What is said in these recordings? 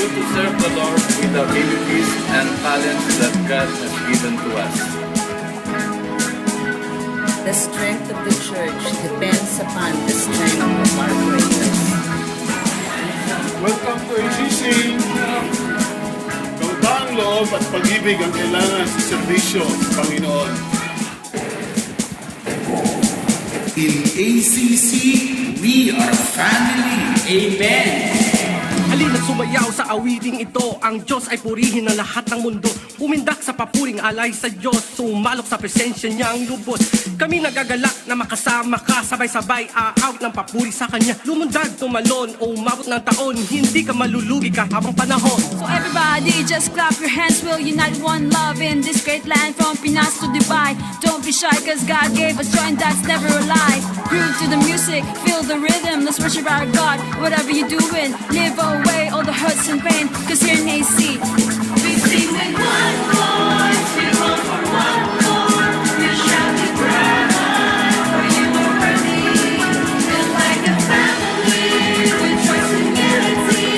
you to serve the Lord with the abilities and talents that God has given to us. The strength of the church depends upon the strength of our prayers. Welcome to ACC! Kautaang loob at pag-ibig ang kailangan sa serbisyo sa Panginoon. In ACC, we are family. Amen. Halina't sumayaw sa awiting ito. Ang Diyos ay purihin ng lahat ng mundo. Pumindak sa papuring alay sa Diyos. Sumalok sa presensya niyang lubos. Kami nagagalak na makasama ka. Sabay-sabay aawit ng papuri sa Kanya. Lumundag, tumalon o umabot ng taon. Hindi ka malulugi ka habang panahon. So everybody just clap your hands. We'll unite one love in this great land. From Pinas to Dubai. Don't be shy cause God gave us joy and that's never a lie. Groove to the music, feel the rhythm. Let's worship our God, whatever you're doing. Live away all the hurts and pain, cause here in AC we sing with one voice, we call for one Lord, we shout with pride, for you are worthy. Feel like a family, with trust and unity.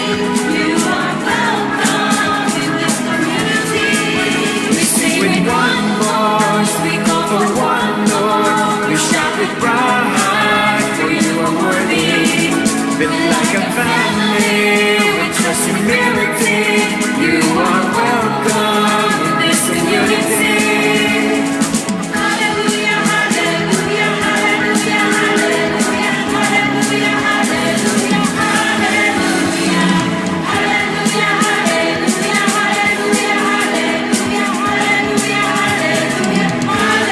You are welcome in this community. We sing with one voice, we call for one Lord, we shout with pride, for you are worthy. Feel like a family, humility, you are welcome in this community. Hallelujah, hallelujah, hallelujah, hallelujah, hallelujah, hallelujah, hallelujah, hallelujah, hallelujah, hallelujah, hallelujah, hallelujah, hallelujah.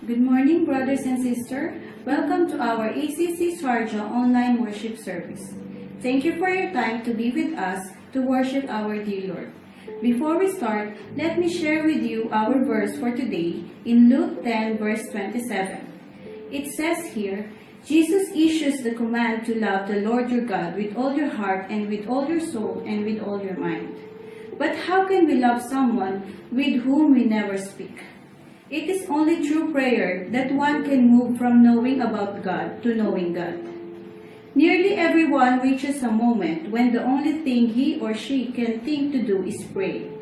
Good morning, brothers and sisters. Welcome to our ACC Sharjah online worship service. Thank you for your time to be with us to worship our dear Lord. Before we start, let me share with you our verse for today in Luke 10 verse 27. It says here, Jesus issues the command to love the Lord your God with all your heart and with all your soul and with all your mind. But how can we love someone with whom we never speak? It is only through prayer that one can move from knowing about God to knowing God. Nearly everyone reaches a moment when the only thing he or she can think to do is pray.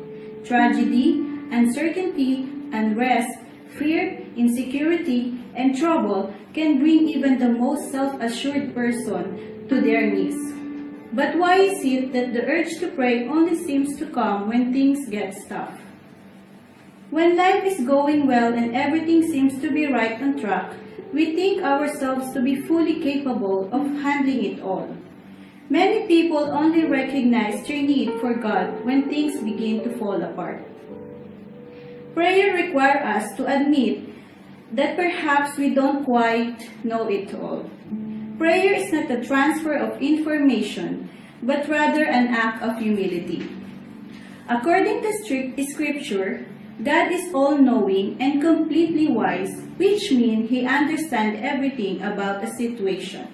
Tragedy, uncertainty, unrest, fear, insecurity, and trouble can bring even the most self-assured person to their knees. But why is it that the urge to pray only seems to come when things get tough? When life is going well and everything seems to be right on track, we think ourselves to be fully capable of handling it all. Many people only recognize their need for God when things begin to fall apart. Prayer requires us to admit that perhaps we don't quite know it all. prayer is not a transfer of information, but rather an act of humility. According to Scripture, God is all-knowing and completely wise, which means He understands everything about a situation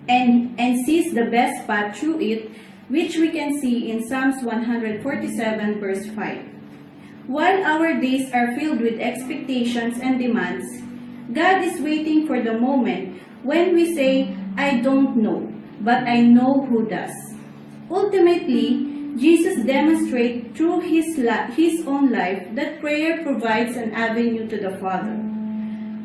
and sees the best path through it, which we can see in Psalms 147 verse 5. While our days are filled with expectations and demands, God is waiting for the moment when we say, I don't know, but I know who does. Ultimately, Jesus demonstrates through his own life that prayer provides an avenue to the Father.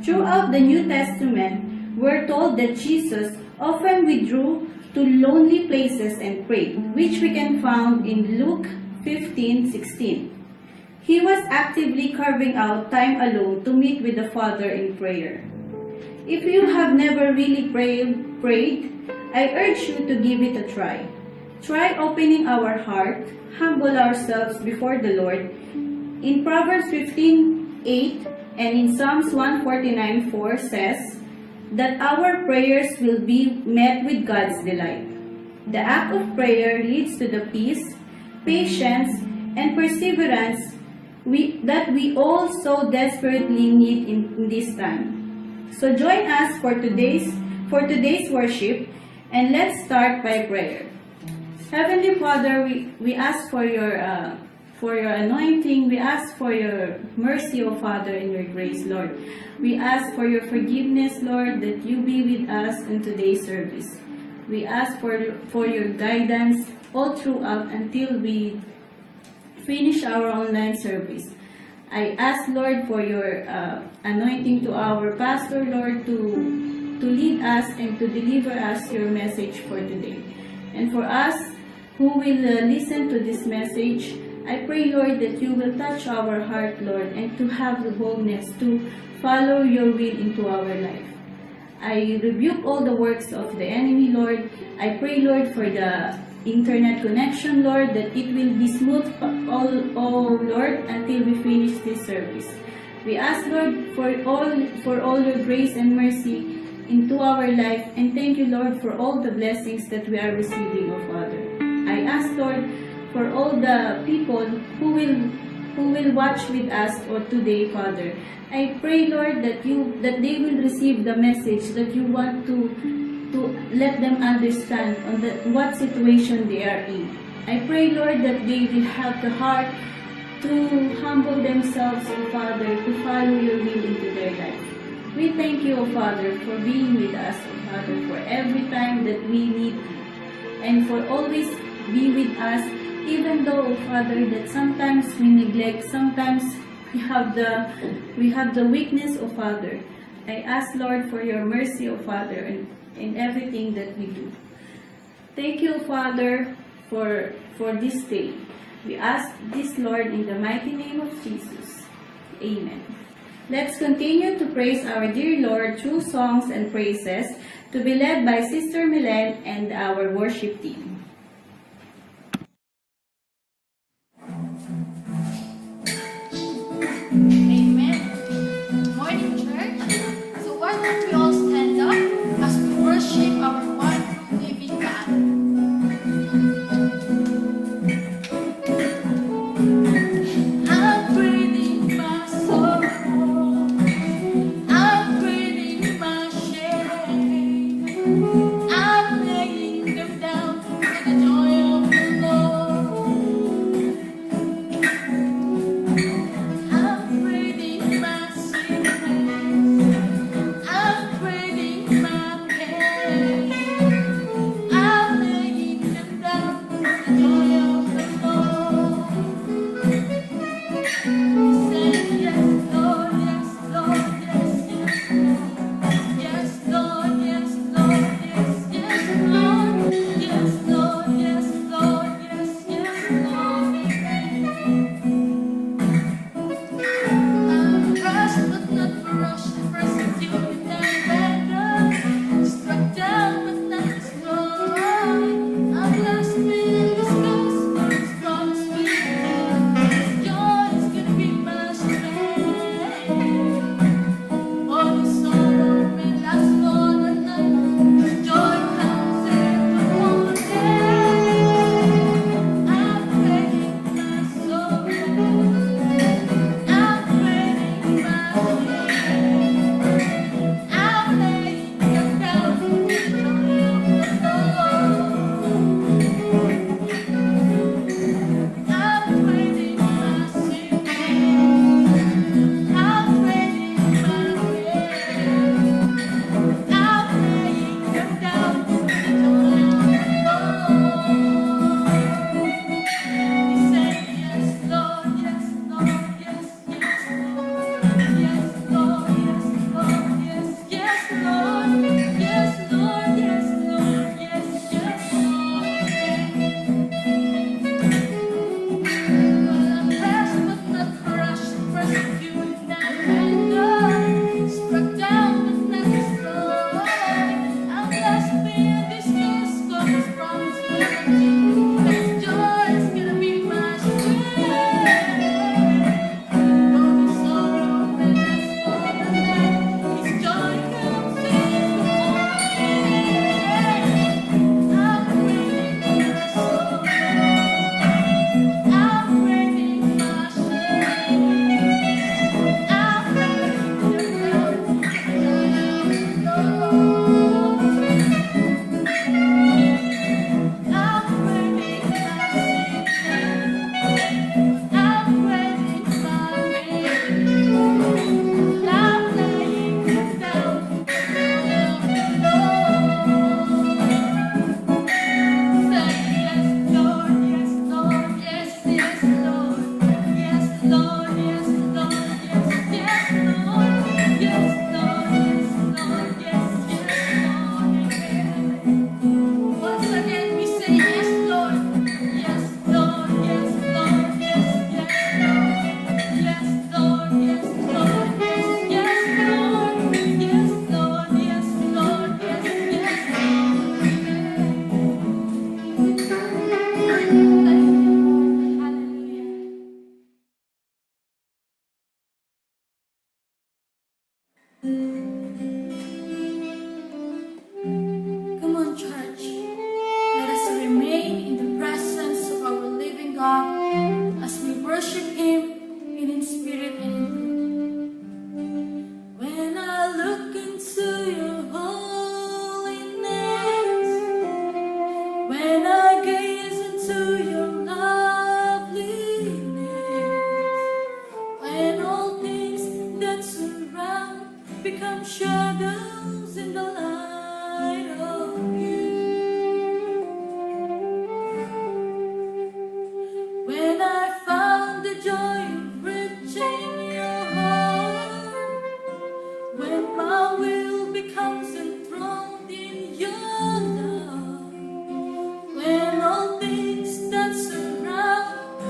Throughout the New Testament, we're told that Jesus often withdrew to lonely places and prayed, which we can find in Luke 15:16. He was actively carving out time alone to meet with the Father in prayer. If you have never really prayed, I urge you to give it a try. Try opening our heart, humble ourselves before the Lord. In Proverbs 15:8 and in Psalms 149:4 says that our prayers will be met with God's delight. The act of prayer leads to the peace, patience, and perseverance that we all so desperately need in this time. So join us for today's worship, and let's start by prayer. Heavenly Father, we ask for your anointing. We ask for your mercy, O Father, and your grace, Lord. We ask for your forgiveness, Lord, that you be with us in today's service. We ask for your guidance all throughout until we finish our online service. I ask, Lord, for your anointing to our pastor, Lord, to lead us and to deliver us your message for today. And for us who will listen to this message, I pray, Lord, that you will touch our heart, Lord, and to have the boldness to follow your will into our life. I rebuke all the works of the enemy, Lord. I pray, Lord, for the internet connection, Lord, that it will be smooth, Lord, until we finish this service. We ask, Lord, for all your grace and mercy into our life, and thank you, Lord, for all the blessings that we are receiving, O Father. I ask, Lord, for all the people who will watch with us today, Father. I pray, Lord, that they will receive the message that you want to let them understand on what situation they are in. I pray, Lord, that they will have the heart to humble themselves, O Father, to follow your will into their life. We thank you, O Father, for being with us, O Father, for every time that we need you, and for always be with us, even though, O Father, that sometimes we neglect, sometimes we have the weakness, O Father. I ask, Lord, for your mercy, O Father, in everything that we do. Thank you, Father, for this day. We ask this, Lord, in the mighty name of Jesus. Amen. Let's continue to praise our dear Lord through songs and praises, to be led by Sister Milen and our worship team. Amen. Good morning, church. So why don't we all stand up as we worship our one living God? I'm breathing my sorrow. I'm breathing my shame. I'm laying them down.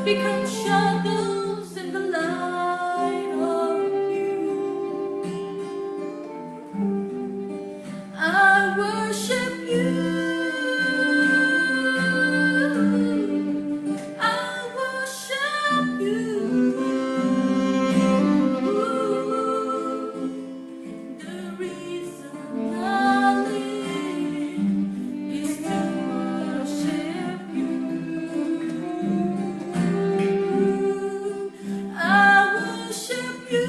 become shadows in the light of you. I worship you. I worship you. The reason I live is to worship you. I worship you.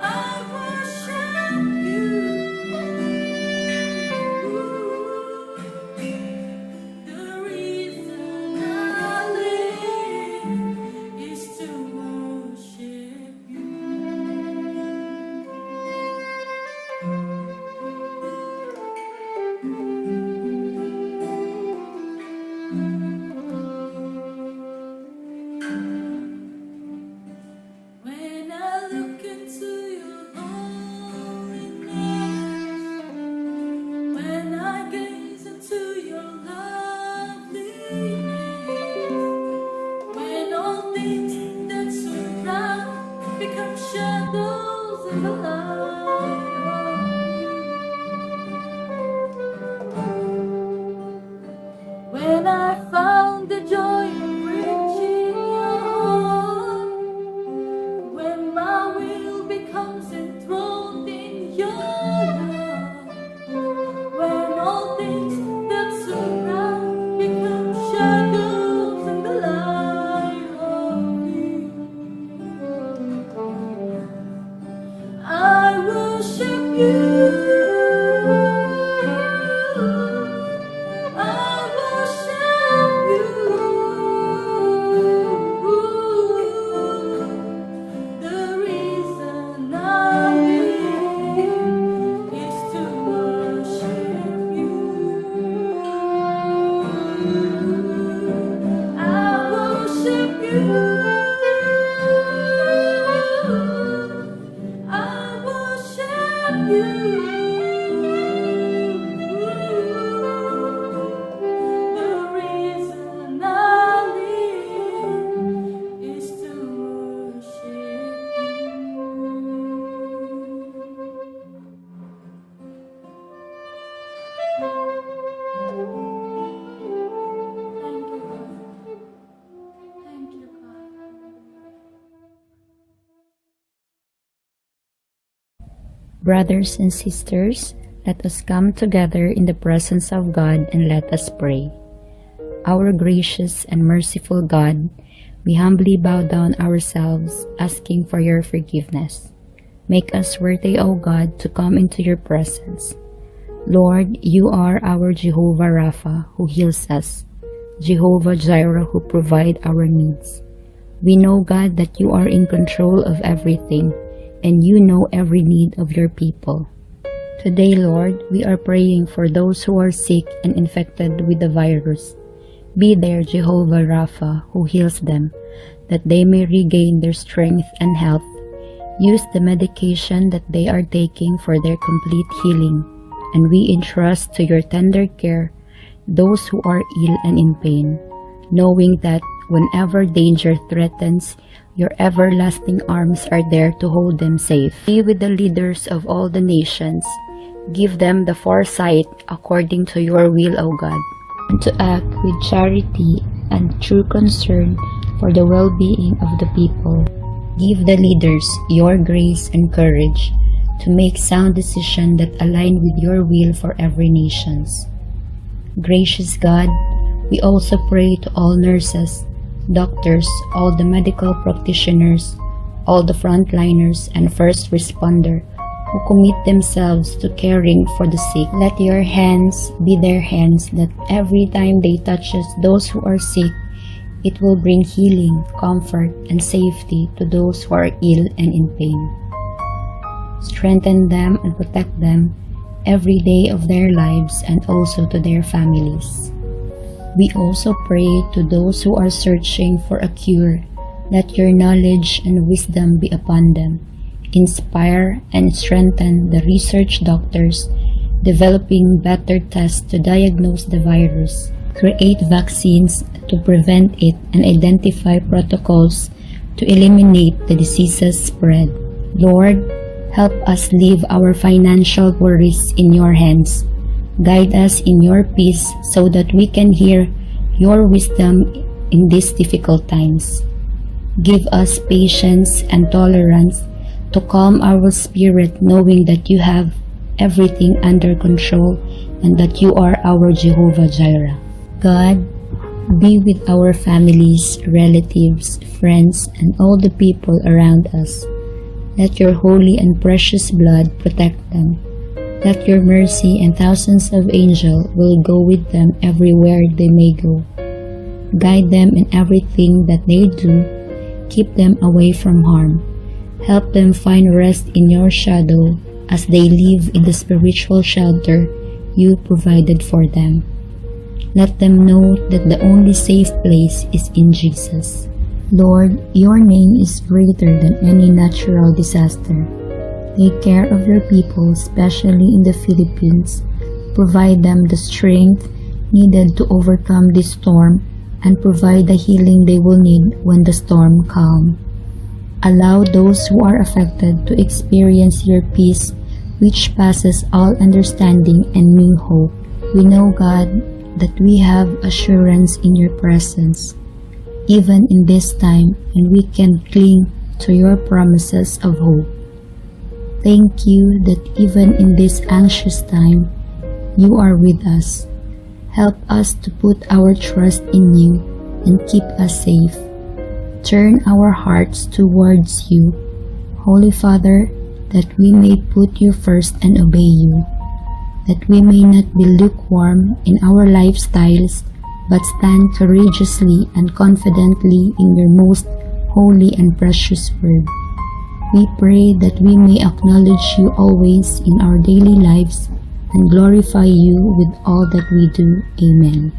I worship you. The reason I live is to worship you. When I look into your holiness, when I gaze into your loveliness, when all things that surround become shadows in the light of you. When I found the joy of reaching your heart, when my will becomes enthroned in your love, when all things that surround become shadows in the light of you, I worship you. I worship you. The reason I live is to worship you. I worship you. I worship you. The reason I live is to worship you. Thank you, God. Thank you, God. Brothers and sisters, let us come together in the presence of God and let us pray. Our gracious and merciful God, we humbly bow down ourselves, asking for your forgiveness. Make us worthy, O God, to come into your presence. Lord, you are our Jehovah Rapha, who heals us, Jehovah Jireh, who provide our needs. We know, God, that you are in control of everything, and you know every need of your people. Today, Lord, we are praying for those who are sick and infected with the virus. Be there, Jehovah Rapha, who heals them, that they may regain their strength and health. Use the medication that they are taking for their complete healing, and we entrust to your tender care those who are ill and in pain, knowing that whenever danger threatens, your everlasting arms are there to hold them safe. Be with the leaders of all the nations. Give them the foresight according to your will, O God, and to act with charity and true concern for the well-being of the people. Give the leaders your grace and courage to make sound decisions that align with your will for every nation. Gracious God, we also pray to all nurses, doctors, all the medical practitioners, all the frontliners and first responders who commit themselves to caring for the sick. Let your hands be their hands, that every time they touch those who are sick, it will bring healing, comfort, and safety to those who are ill and in pain. Strengthen them and protect them every day of their lives and also to their families. We also pray to those who are searching for a cure. Let your knowledge and wisdom be upon them. Inspire and strengthen the research doctors developing better tests to diagnose the virus create vaccines to prevent it, and identify protocols to eliminate the disease's spread. Lord, help us leave our financial worries in your hands. Guide us in your peace so that we can hear your wisdom in these difficult times. Give us patience and tolerance to calm our spirit, knowing that you have everything under control and that you are our Jehovah Jireh. God, be with our families, relatives, friends, and all the people around us. Let your holy and precious blood protect them. Let your mercy and thousands of angels will go with them everywhere they may go. Guide them in everything that they do. Keep them away from harm. Help them find rest in your shadow as they live in the spiritual shelter you provided for them. Let them know that the only safe place is in Jesus. Lord, your name is greater than any natural disaster. Take care of your people, especially in the Philippines. Provide them the strength needed to overcome this storm and provide the healing they will need when the storm calms. Allow those who are affected to experience your peace, which passes all understanding, and new hope. We know, God, that we have assurance in your presence, even in this time, and we can cling to your promises of hope. Thank you that even in this anxious time, you are with us. Help us to put our trust in you and keep us safe. Turn our hearts towards you, Holy Father, that we may put you first and obey you, that we may not be lukewarm in our lifestyles, but stand courageously and confidently in your most holy and precious word. We pray that we may acknowledge you always in our daily lives and glorify you with all that we do. Amen.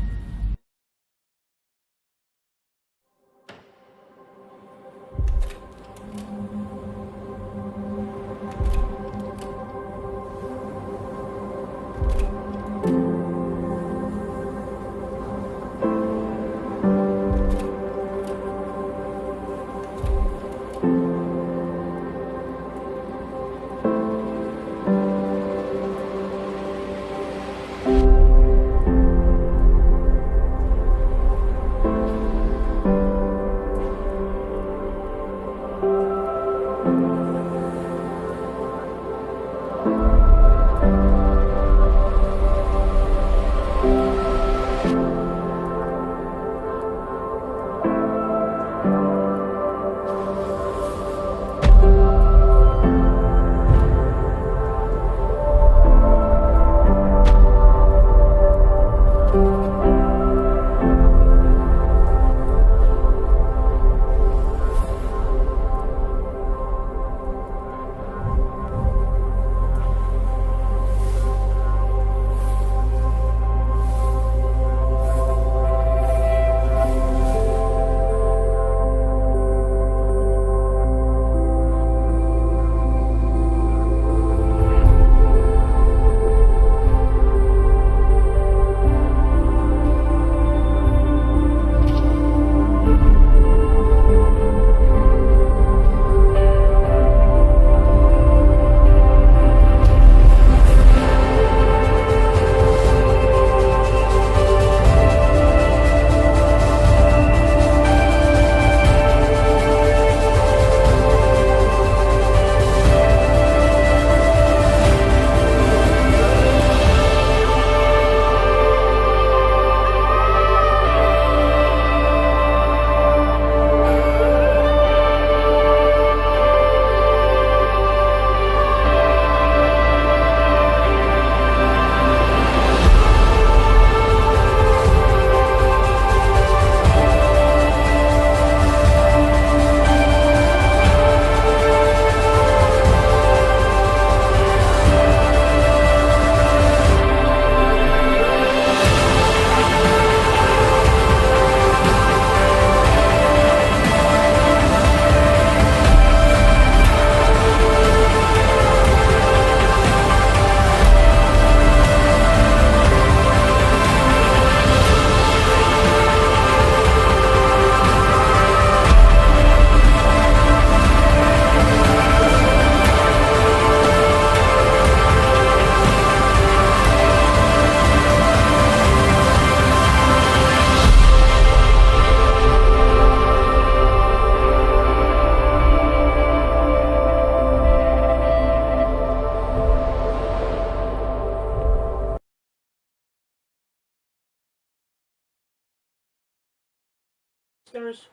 sisters,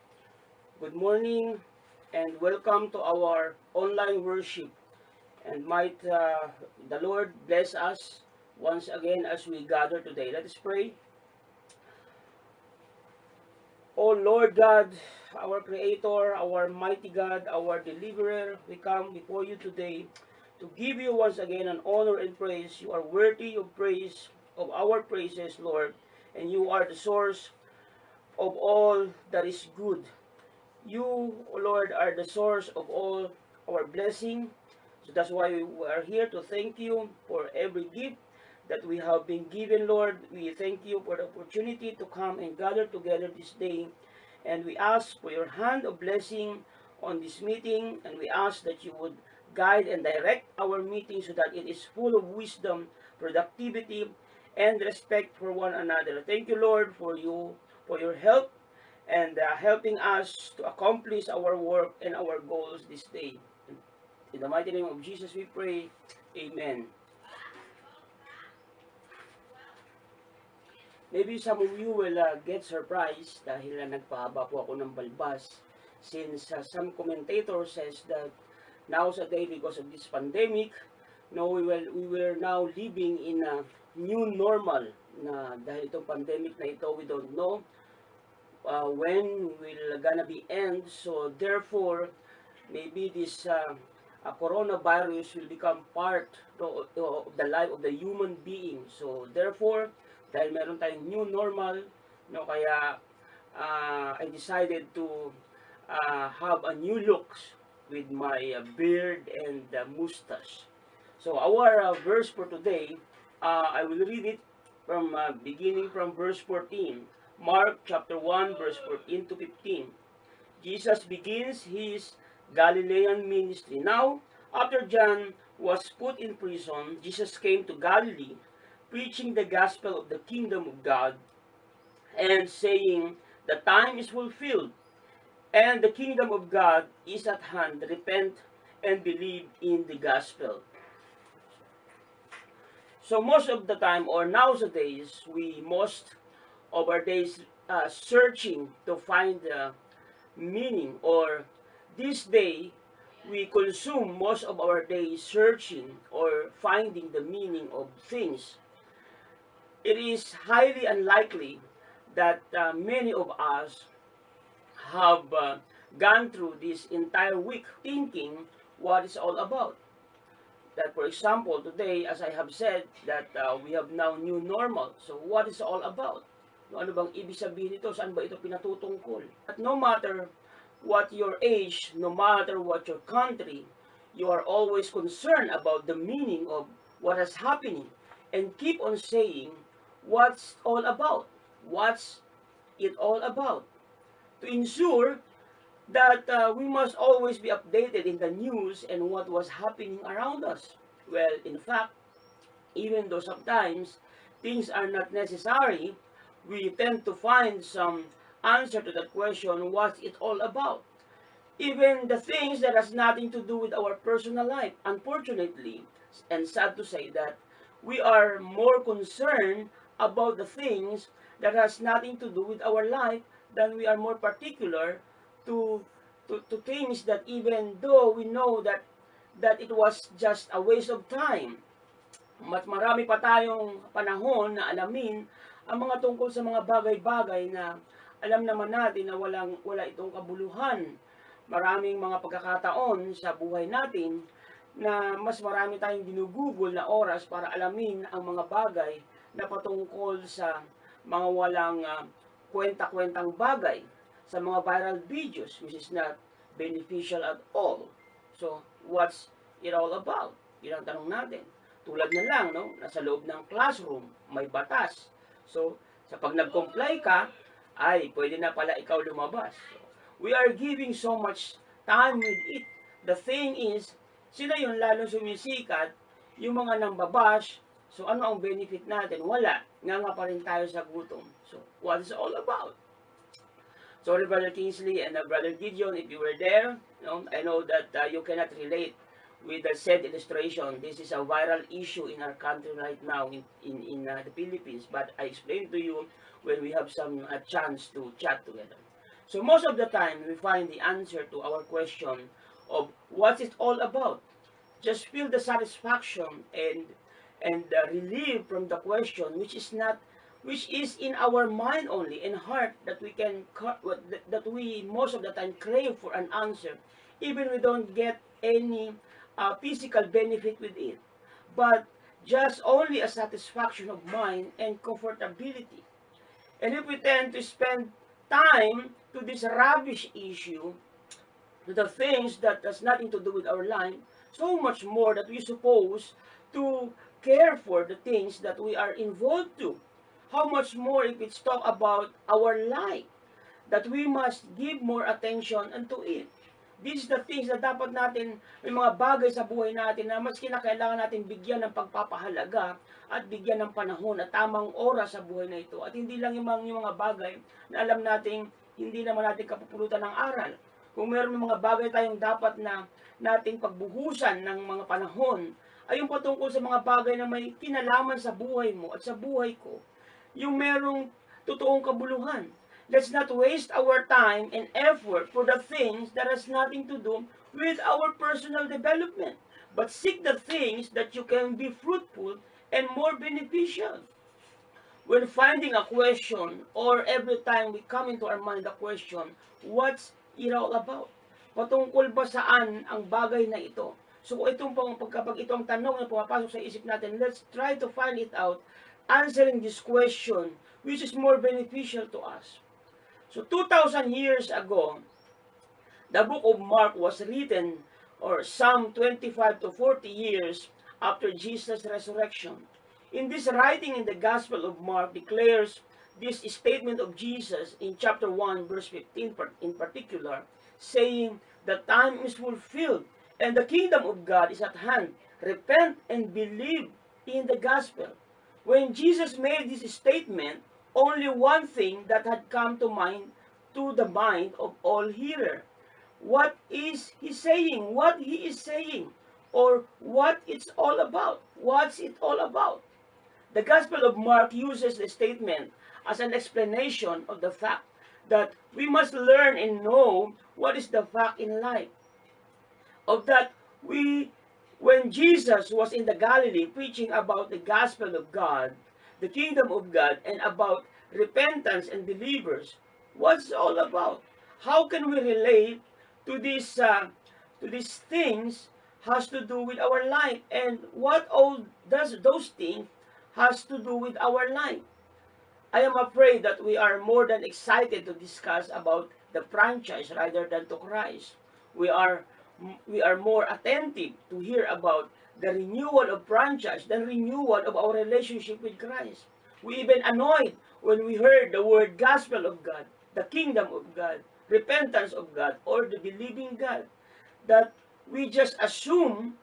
good morning and welcome to our online worship. And might the Lord bless us once again as we gather today. Let us pray. O Lord God, our Creator, our mighty God, our Deliverer, we come before you today to give you once again an honor and praise. You are worthy of praise, of our praises, Lord, and you are the source of all that is good. You, O Lord, are the source of all our blessing. So that's why we are here to thank you for every gift that we have been given, Lord. We thank you for the opportunity to come and gather together this day. And we ask for your hand of blessing on this meeting. And we ask that you would guide and direct our meeting so that it is full of wisdom, productivity, and respect for one another. Thank you, Lord, for your help and helping us to accomplish our work and our goals this day. In the mighty name of Jesus we pray. Amen. Maybe some of you will get surprised dahil nagpahaba po ako ng balbas since some commentator says that nowadays because of this pandemic, we were now living in a new normal na dahil itong pandemic na ito, we don't know when will gonna be end. So therefore, maybe this coronavirus will become part of the life of the human being. So therefore, dahil meron tayong new normal, kaya I decided to have a new looks with my beard and mustache. So our verse for today, I will read it from beginning from verse 14. Mark chapter 1 verse 14 to 15. Jesus begins his Galilean ministry. Now, after John was put in prison, Jesus came to Galilee, preaching the gospel of the kingdom of God, and saying, the time is fulfilled, and the kingdom of God is at hand. Repent and believe in the gospel. So most of the time, or nowadays, most of our days searching to find the meaning, or this day, we consume most of our days searching or finding the meaning of things. It is highly unlikely that many of us have gone through this entire week thinking what it's all about. That, for example, today, as I have said, that we have now new normal. So what is it all about? Ano bang ibig sabihin nito? Saan ba ito pinatutungkol? But no matter what your age, no matter what your country, you are always concerned about the meaning of what is happening and keep on saying what's all about. What's it all about? To ensure that we must always be updated in the news and what was happening around us. Well, in fact, even though sometimes things are not necessary, we tend to find some answer to that question, what's it all about? Even the things that has nothing to do with our personal life. Unfortunately, and sad to say that, we are more concerned about the things that has nothing to do with our life than we are more particular to things that even though we know that it was just a waste of time. Mas marami pa tayong panahon na alamin ang mga tungkol sa mga bagay-bagay na alam naman natin na wala itong kabuluhan. Maraming mga pagkakataon sa buhay natin na mas marami tayong ginugugol na oras para alamin ang mga bagay na patungkol sa mga walang kwenta-kwentang bagay, sa mga viral videos which is not beneficial at all. So, what's it all about? Yun ang tanong natin. Tulad na lang, nasa loob ng classroom, may batas. So, sa pag nag-comply ka, ay pwede na pala ikaw lumabas. So, we are giving so much time with it. The thing is, sila yung lalo sumisikat, yung mga nambabash. So, ano ang benefit natin? Wala. Nga pa rin tayo sa gutom. So, what is it all about? Sorry, Brother Kingsley and Brother Gideon, if you were there, I know that you cannot relate with the said illustration. This is a viral issue in our country right now in the Philippines. But I explained to you when we have some chance to chat together. So most of the time, we find the answer to our question of what's it all about. Just feel the satisfaction and the relief from the question, which is in our mind only and heart, that that we most of the time crave for an answer, even we don't get any physical benefit with it, but just only a satisfaction of mind and comfortability. And if we tend to spend time to this rubbish issue, to the things that has nothing to do with our life, so much more that we suppose to care for the things that we are involved to. How much more if it's talk about our life, that we must give more attention unto it. These are the things na dapat natin, may mga bagay sa buhay natin na mas kinakailangan natin bigyan ng pagpapahalaga at bigyan ng panahon at tamang oras sa buhay na ito. At hindi lang yung mga bagay na alam natin hindi naman natin kapupulutan ng aral. Kung meron mga bagay tayong dapat na nating pagbuhusan ng mga panahon, ay yung patungkol sa mga bagay na may kinalaman sa buhay mo at sa buhay ko, yung merong totoong kabuluhan. Let's not waste our time and effort for the things that has nothing to do with our personal development, but seek the things that you can be fruitful and more beneficial. When finding a question, or every time we come into our mind the question, what's it all about? Patungkol ba saan ang bagay na ito? So kapag ito ang tanong na pumapasok sa isip natin, let's try to find it out, answering this question, which is more beneficial to us. So 2,000 years ago, the book of Mark was written, or some 25 to 40 years after Jesus' resurrection. In this writing in the Gospel of Mark declares this statement of Jesus in chapter 1, verse 15 in particular, saying, "The time is fulfilled, and the kingdom of God is at hand. Repent and believe in the gospel." When Jesus made this statement, only one thing that had come to the mind of all hearer. What is he saying? What he is saying? Or what it's all about? What's it all about? The Gospel of Mark uses the statement as an explanation of the fact that we must learn and know what is the fact in life. Of that, when Jesus was in the Galilee preaching about the gospel of God, the kingdom of God, and about repentance and believers, what's it all about? How can we relate to these things has to do with our life, and what all does those things has to do with our life? I am afraid that we are more than excited to discuss about the franchise rather than to Christ. We are more attentive to hear about the renewal of franchise than renewal of our relationship with Christ. We even annoyed when we heard the word gospel of God, the kingdom of God, repentance of God, or the believing God, that we just assume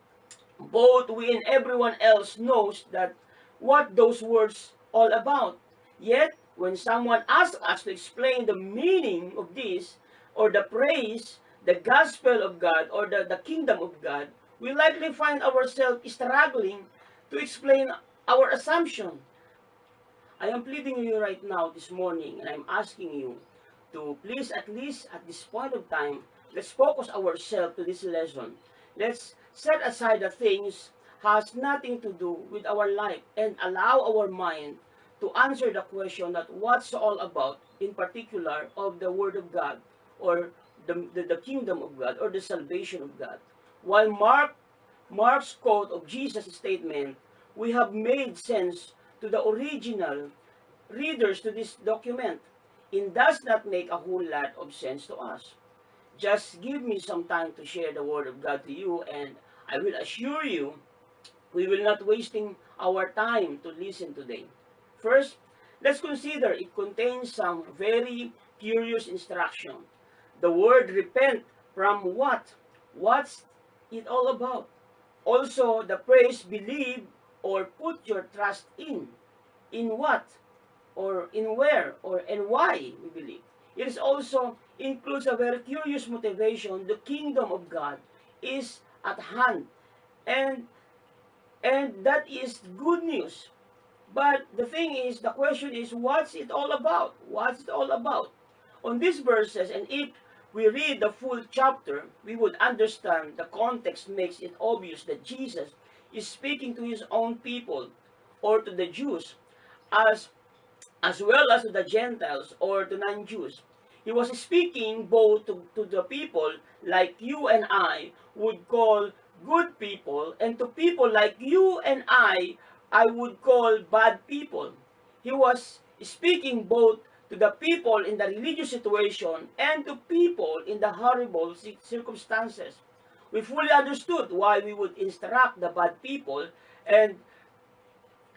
both we and everyone else knows that what those words all about. Yet, when someone asks us to explain the meaning of this, or the praise, the gospel of God, or the kingdom of God, we likely find ourselves struggling to explain our assumption. I am pleading you right now this morning, and I'm asking you to please, at least at this point of time, let's focus ourselves to this lesson. Let's set aside the things has nothing to do with our life and allow our mind to answer the question that what's all about, in particular of the Word of God, or the kingdom of God, or the salvation of God. While Mark's quote of Jesus' statement, we have made sense to the original readers to this document, it does not make a whole lot of sense to us. Just give me some time to share the Word of God to you, and I will assure you, we will not wasting our time to listen today. First, let's consider it contains some very curious instruction. The word repent from what? What's it all about? Also, the phrase believe or put your trust in. In what? Or in where? Or and why we believe. It is also includes a very curious motivation. The kingdom of God is at hand. And that is good news. But the thing is, the question is, what's it all about? What's it all about? on these verses, and if we read the full chapter, we would understand the context makes it obvious that Jesus is speaking to his own people, or to the Jews, as well as to the Gentiles or to non-Jews. He was speaking both to the people like you and I would call good people, and to people like you and I would call bad people. He was speaking both to the people in the religious situation and to people in the horrible circumstances. We fully understood why we would instruct the bad people and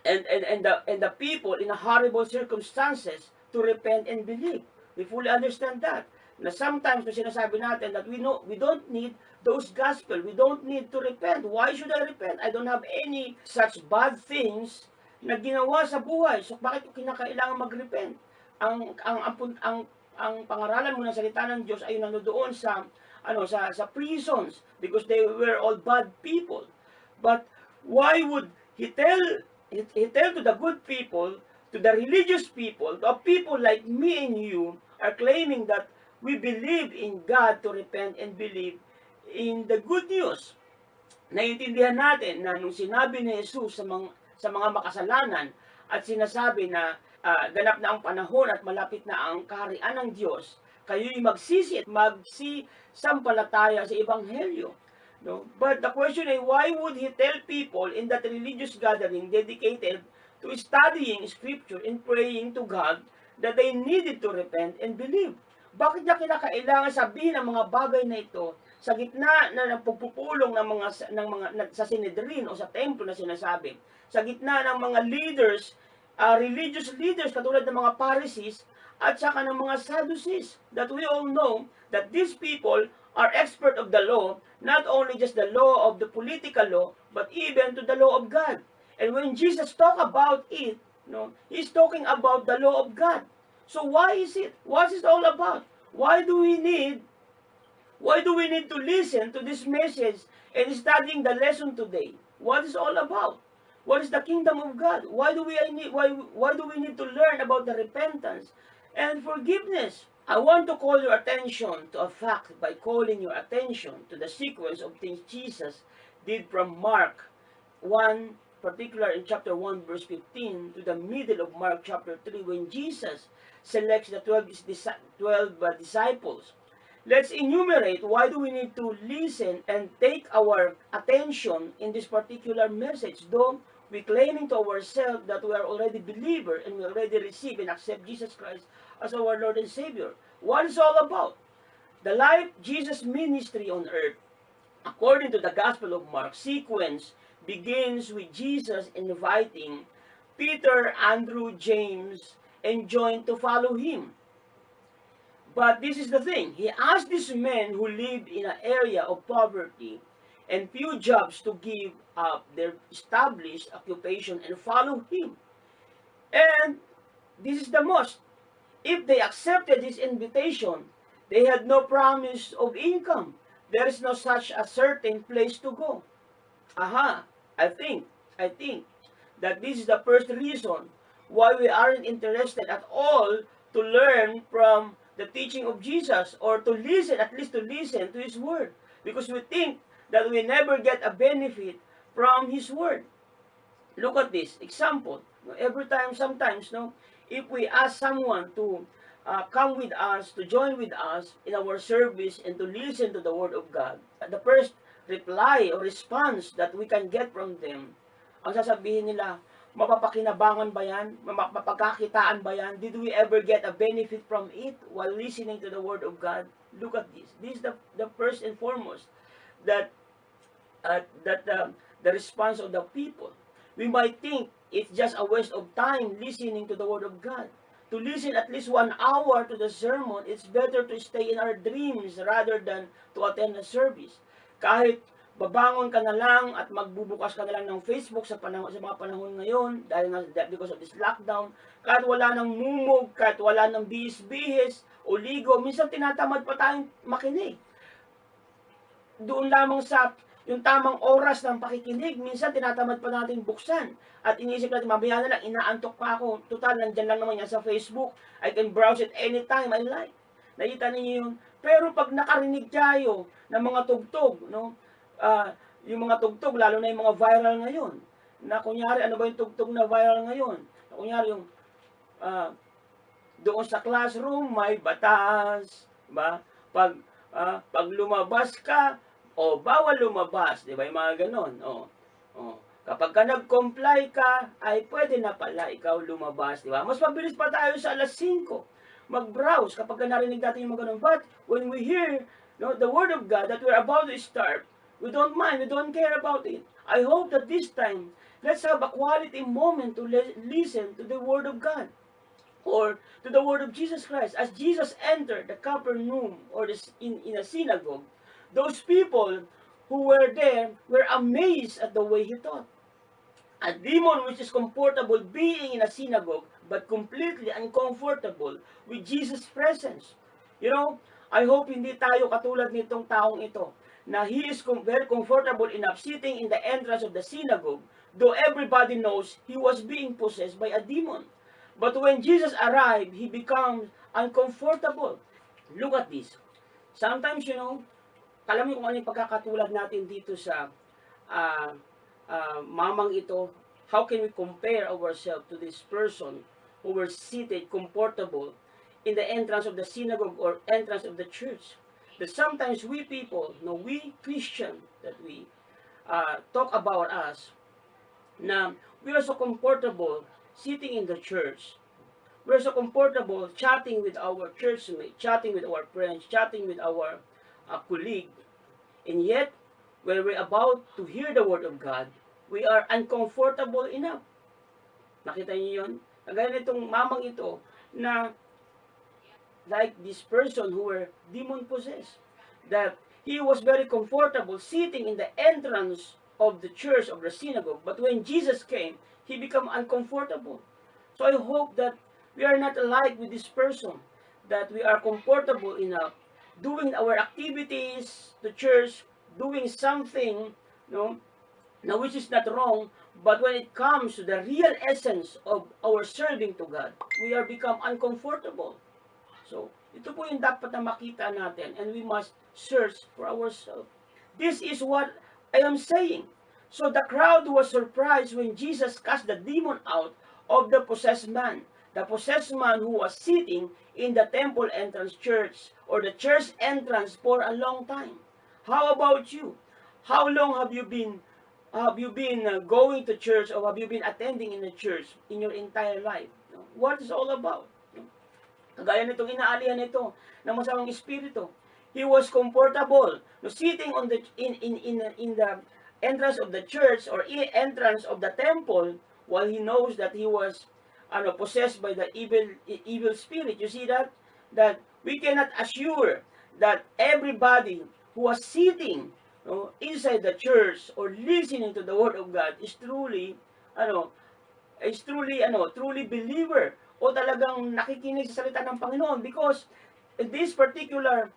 the people in horrible circumstances to repent and believe. We fully understand that. Na sometimes na sinasabi natin that we don't need those gospel. We don't need to repent. Why should I repent? I don't have any such bad things na ginawa sa buhay. So bakit ko kinakailangan mag-repent? Ang pangaralan mo ng salita ng Diyos ay nandoon sa prisons because they were all bad people. But why would he tell to the good people, to the religious people, to people like me and you are claiming that we believe in God to repent and believe in the good news. Naiintindihan natin na nung sinabi ni Jesus sa mga makasalanan at sinasabi na ganap na ang panahon at malapit na ang kaharian ng Diyos, kayo'y magsisi at magsisampalataya sa Ebanghelyo. No? But the question is, why would he tell people in that religious gathering dedicated to studying Scripture and praying to God that they needed to repent and believe? Bakit niya kinakailangan sabihin ang mga bagay na ito sa gitna na ng pagpupulong ng mga sa Sinedrin o sa templo na sinasabi? Sa gitna ng mga leaders, religious leaders katulad ng mga Pharisees at saka ng mga Sadducees, that we all know that these people are expert of the law, not only just the law of the political law, but even to the law of God. And when Jesus talk about it, he's talking about the law of God. So why is it? What is it all about? Why do we need to listen to this message and studying the lesson today? What is it all about? What is the kingdom of God? Why do we need to learn about the repentance and forgiveness? I want to call your attention to a fact by calling your attention to the sequence of things Jesus did from Mark 1, particular in chapter 1 verse 15 to the middle of Mark chapter 3 when Jesus selects the 12 disciples. Let's enumerate why do we need to listen and take our attention in this particular message, though we claiming to ourselves that we are already believer and we already receive and accept Jesus Christ as our Lord and Savior. What is all about? The life Jesus ministry on earth, according to the Gospel of Mark, sequence begins with Jesus inviting Peter, Andrew, James, and John to follow him. But this is the thing. He asked these men who lived in an area of poverty and few jobs to give up their established occupation and follow him. And this is the most. If they accepted his invitation, they had no promise of income. There is no such a certain place to go. I think that this is the first reason why we aren't interested at all to learn from the teaching of Jesus or to listen, at least to listen to his word. Because we think that we never get a benefit from his word. Look at this example. Every time, sometimes, if we ask someone to come with us, to join with us in our service and to listen to the word of God, the first reply or response that we can get from them, ang sasabihin nila, mapapakinabangan ba yan? Mapagkakitaan ba yan? Did we ever get a benefit from it while listening to the word of God? Look at this. This is the first and foremost that the response of the people. We might think it's just a waste of time listening to the word of God. To listen at least 1 hour to the sermon, it's better to stay in our dreams rather than to attend a service. Kahit babangon ka na lang at magbubukas ka na lang ng Facebook sa mga panahon ngayon because of this lockdown, kahit wala nang mumog, kahit wala nang bihis-bihis o ligo, minsan tinatamad pa tayong makinig. Doon lamang sa yung tamang oras ng pakikinig, minsan tinatamad pa natin buksan. At inisip natin, mamaya na lang, inaantok pa ako. Total, nandyan lang naman yan sa Facebook. I can browse it anytime I like. Nakita ninyo yun? Pero pag nakarinig tayo ng mga tugtog, no? Yung mga tugtog, lalo na yung mga viral ngayon, na kunyari, ano ba yung tugtog na viral ngayon? Na kunyari yung, doon sa classroom, may batas, ba? Pag lumabas ka, bawal lumabas, di ba? Yung mga ganon, Kapag ka nag-comply ka, ay pwede na pala ikaw lumabas, di ba? Mas mabilis pa tayo sa alas 5 mag-browse kapag narinig natin yung mga ganun. But when we hear the Word of God that we're about to start, we don't mind, we don't care about it. I hope that this time, let's have a quality moment to listen to the Word of God or to the Word of Jesus Christ. As Jesus entered the Capernaum or in a synagogue, those people who were there were amazed at the way he taught. A demon which is comfortable being in a synagogue but completely uncomfortable with Jesus' presence. You know, I hope hindi tayo katulad nitong taong ito na he is very comfortable enough sitting in the entrance of the synagogue, though everybody knows he was being possessed by a demon. But when Jesus arrived, he becomes uncomfortable. Look at this. Sometimes, alam mo kung ano yung pagkakatulad natin dito sa mamang ito. How can we compare ourselves to this person who were seated comfortable in the entrance of the synagogue or entrance of the church? That sometimes we people, we Christian, that we talk about us, na we are so comfortable sitting in the church. We are so comfortable chatting with our churchmates, chatting with our friends, chatting with our colleague. And yet, when we're about to hear the Word of God, we are uncomfortable enough. Nakita niyo yun? Kagaya nitong mamang ito na like this person who were demon-possessed, that he was very comfortable sitting in the entrance of the church, of the synagogue, but when Jesus came, he became uncomfortable. So I hope that we are not alike with this person, that we are comfortable enough doing our activities to church, doing something, which is not wrong, but when it comes to the real essence of our serving to God, we are become uncomfortable. So, ito po yung dapat na makita natin, and we must search for ourselves. This is what I am saying. So the crowd was surprised when Jesus cast the demon out of the possessed man. The possessed man who was sitting in the temple entrance church or the church entrance for a long time. How about you? How long have you been going to church, or have you been attending in the church in your entire life? What is all about? Kagaya nitong inaalihan nito ng masamang espiritu. He was comfortable sitting on in the entrance of the church or entrance of the temple while he knows that he was possessed by the evil spirit. You see that we cannot assure that everybody who was sitting inside the church or listening to the Word of God is truly truly believer o talagang nakikinig sa salita ng Panginoon, because in this particular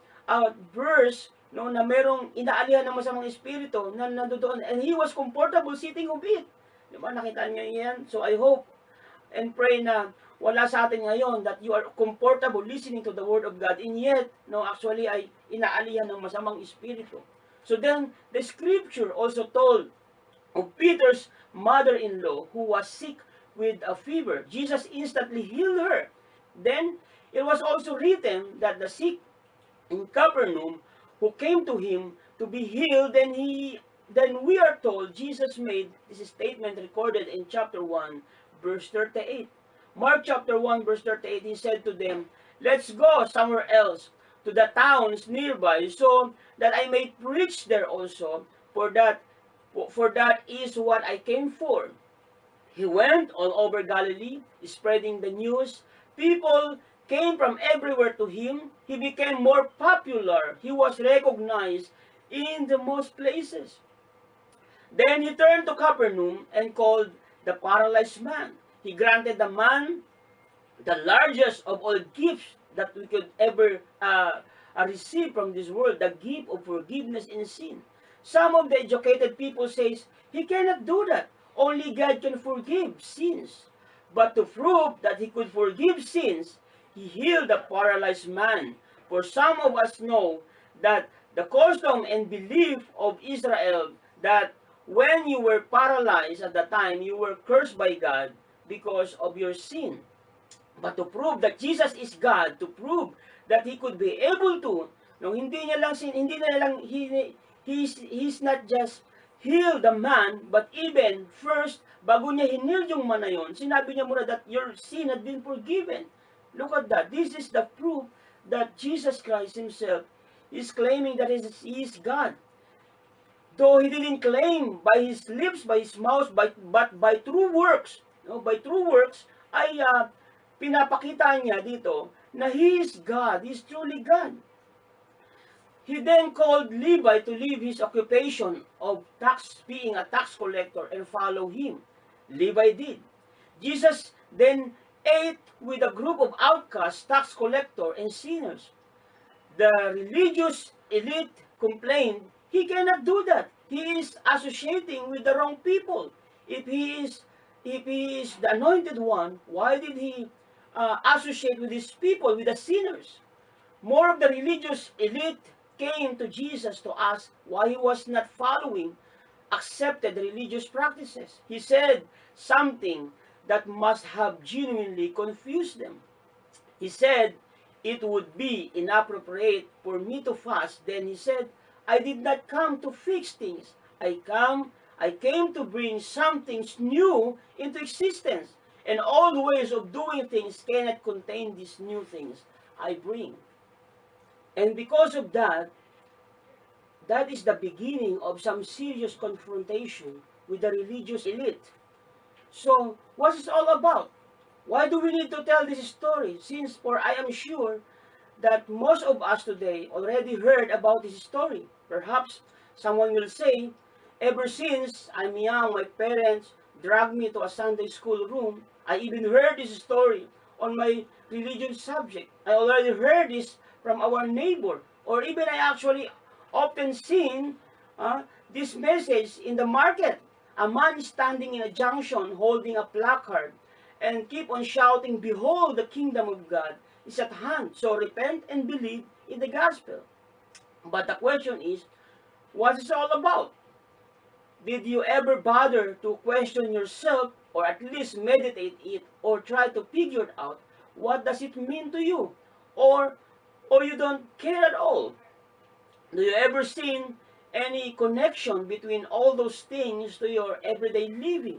verse na merong inaalihan ng masamang espiritu na nandoon, and he was comfortable sitting of it. Diba? Nakita niyo yan? So I hope and pray na wala sa atin ngayon that you are comfortable listening to the Word of God, and yet, actually ay inaalihan ng masamang espiritu. So then, the scripture also told of Peter's mother-in-law who was sick with a fever. Jesus instantly healed her. Then, it was also written that the sick in Capernaum who came to him to be healed, then we are told Jesus made this statement recorded in chapter 1, verse 38. Mark chapter 1, verse 38, he said to them, "Let's go somewhere else, to the towns nearby, so that I may preach there also, for that is what I came for." He went all over Galilee, spreading the news. People came from everywhere to him. He became more popular. He was recognized in the most places. Then he turned to Capernaum and called the paralyzed man. He granted the man the largest of all gifts that we could ever receive from this world, the gift of forgiveness in sin. Some of the educated people says, he cannot do that. Only God can forgive sins. But to prove that he could forgive sins, he healed the paralyzed man For some of us know that the custom and belief of Israel that when you were paralyzed at the time, you were cursed by God because of your sin. But to prove that Jesus is God, to prove that He could be able to, no, he's not just heal the man, but even first, bago niya hinil yung man na yun, sinabi niya muna that your sin had been forgiven. Look at that. This is the proof that Jesus Christ Himself is claiming that He is God. Though He didn't claim by His lips, by His mouth, but by true works, no, by true works, ay pinapakita niya dito na He is God, He is truly God. He then called Levi to leave his occupation of being a tax collector and follow him. Levi did. Jesus then ate with a group of outcasts, tax collectors, and sinners. The religious elite complained, he cannot do that. He is associating with the wrong people. If he is the anointed one, why did he associate with these people, with the sinners? More of the religious elite came to Jesus to ask why He was not following accepted religious practices. He said something that must have genuinely confused them. He said, it would be inappropriate for me to fast. Then He said, I did not come to fix things. I came to bring some things new into existence. And old ways of doing things cannot contain these new things I bring. And because of that, that is the beginning of some serious confrontation with the religious elite. So, what is it all about? Why do we need to tell this story? Since, for I am sure that most of us today already heard about this story. Perhaps someone will say, ever since I'm young, my parents dragged me to a Sunday school room. I even heard this story on my religion subject. I already heard this from our neighbor, or even I actually often seen this message in the market. A man standing in a junction holding a placard and keep on shouting, behold, the kingdom of God is at hand. So repent and believe in the gospel. But the question is, what is it all about? Did you ever bother to question yourself, or at least meditate it, or try to figure it out? What does it mean to you? Or you don't care at all? Do you ever seen any connection between all those things to your everyday living?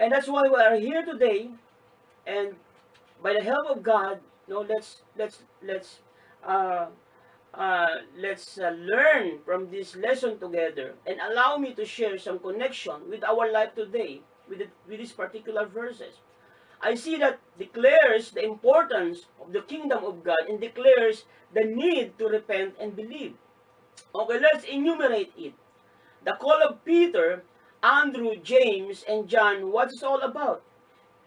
And that's why we are here today. And by the help of God, let's learn from this lesson together, and allow me to share some connection with our life today with these particular verses. I see that declares the importance of the kingdom of God and declares the need to repent and believe. Okay, let's enumerate it. The call of Peter, Andrew, James, and John, what is all about?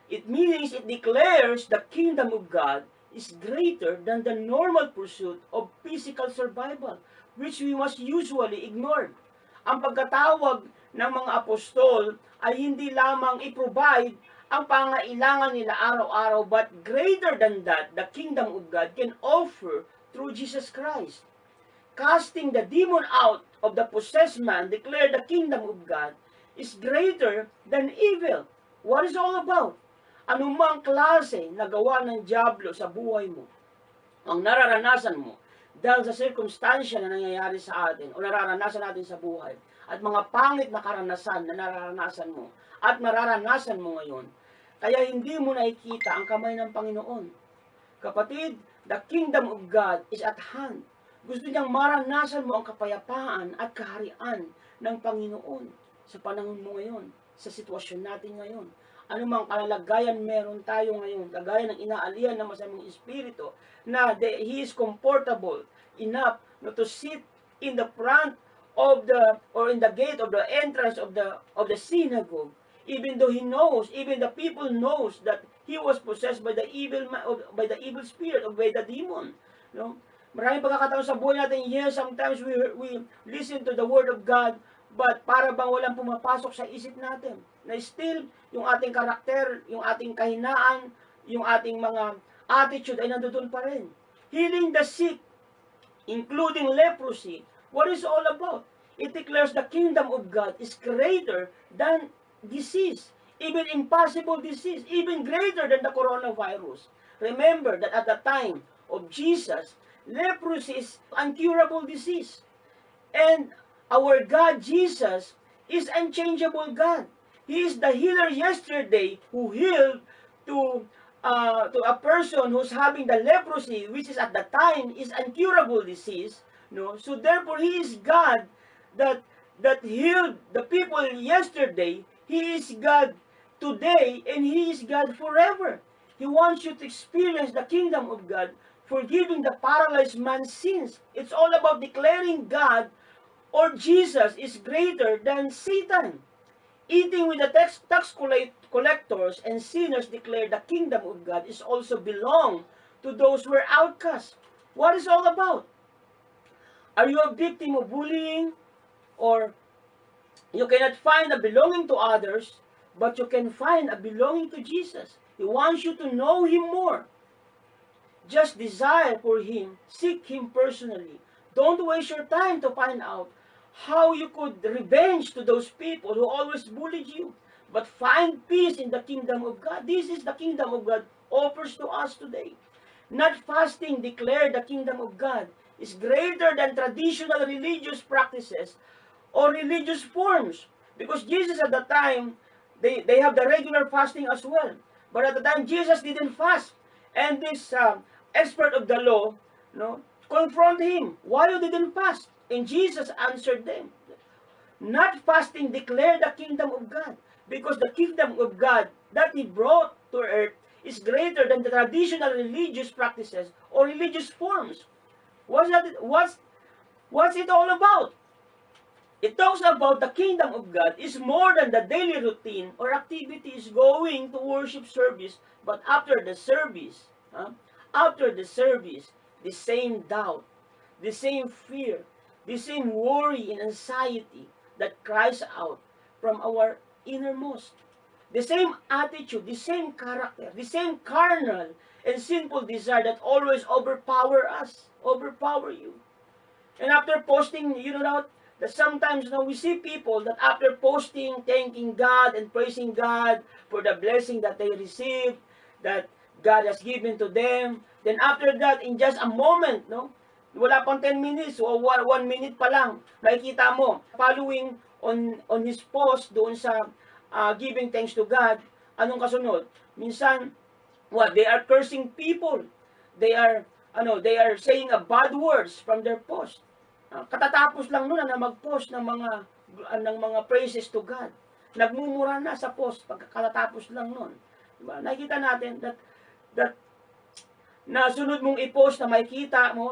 It means it declares the kingdom of God is greater than the normal pursuit of physical survival, which we must usually ignore. Ang pagkatawag ng mga apostol ay hindi lamang i-provide ang pangailangan nila araw-araw, but greater than that, the kingdom of God can offer through Jesus Christ. Casting the demon out of the possessed man, declare the kingdom of God is greater than evil. What is all about? Anumang klase na gawa ng dyablo sa buhay mo, ang nararanasan mo dahil sa circumstansya na nangyayari sa atin o nararanasan natin sa buhay, at mga pangit na karanasan na nararanasan mo at mararanasan mo ngayon, kaya hindi mo nakikita ang kamay ng Panginoon. Kapatid, the kingdom of God is at hand. Gusto niyang maranasan mo ang kapayapaan at kaharian ng Panginoon sa panahon mo ngayon, sa sitwasyon natin ngayon. Anumang kalalagayan meron tayo ngayon, kagaya ng inaalihan ng masamang espiritu, na he is comfortable enough to sit in the front of in the gate of the entrance of the synagogue, even though he knows, even the people knows that he was possessed by the evil spirit or by the demon. Maraming pagkakataon sa buhay natin, yes, sometimes we listen to the word of God, but para bang walang pumapasok sa isip natin, na still yung ating karakter, yung ating kahinaan, yung ating mga attitude ay nandoon pa rin. healing the sick, including leprosy. What is it all about? It declares the kingdom of God is greater than disease, even impossible disease, even greater than the coronavirus. Remember that at the time of Jesus, leprosy is uncurable disease. And our God, Jesus, is unchangeable God. He is the healer yesterday who healed to a person who's having the leprosy, which is at the time is uncurable disease. No, so therefore He is God that healed the people yesterday. He is God today, and He is God forever. He wants you to experience the kingdom of God, forgiving the paralyzed man's sins. It's all about declaring God or Jesus is greater than Satan. Eating with the tax collectors and sinners declare the kingdom of God is also belong to those who are outcasts. What is it all about? Are you a victim of bullying? Or you cannot find a belonging to others, but you can find a belonging to Jesus. He wants you to know Him more. Just desire for Him. Seek Him personally. Don't waste your time to find out how you could revenge to those people who always bullied you. But find peace in the kingdom of God. This is the kingdom of God offers to us today. Not fasting declare the kingdom of God is greater than traditional religious practices or religious forms. Because Jesus at the time, they have the regular fasting as well. But at the time, Jesus didn't fast. And this expert of the law, confront Him. Why you didn't fast? And Jesus answered them. Not fasting declare the kingdom of God. Because the kingdom of God that He brought to earth is greater than the traditional religious practices or religious forms. What's it all about? It talks about the kingdom of God is more than the daily routine or activities going to worship service, but after the service, the same doubt, the same fear, the same worry and anxiety that cries out from our innermost. The same attitude, the same character, the same carnal and sinful desire that always overpower us, overpower you. And after posting, that sometimes we see people that after posting, thanking God and praising God for the blessing that they received, that God has given to them. Then after that, in just a moment, wala pang 10 minutes o 1 minute pa lang, nakikita mo, following on his post doon sa giving thanks to God, anong kasunod? Minsan, they are cursing people. They are saying bad words from their post. Katatapos lang nun na mag-post ng mga praises to God. Nagmumura na sa post pagkakatapos lang nun. Diba? Nakikita natin that na sunod mong i-post na makikita mo,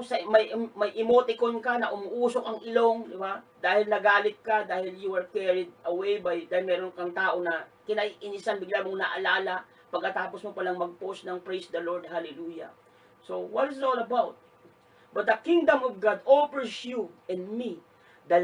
may emoticon ka na umuusok ang ilong, di ba? Dahil nagalit ka, dahil you were carried away dahil meron kang tao na kinaiinisan, bigla mong naalala, pagkatapos mo palang mag-post ng praise the Lord, hallelujah. So, what is it all about? But the kingdom of God offers you and me the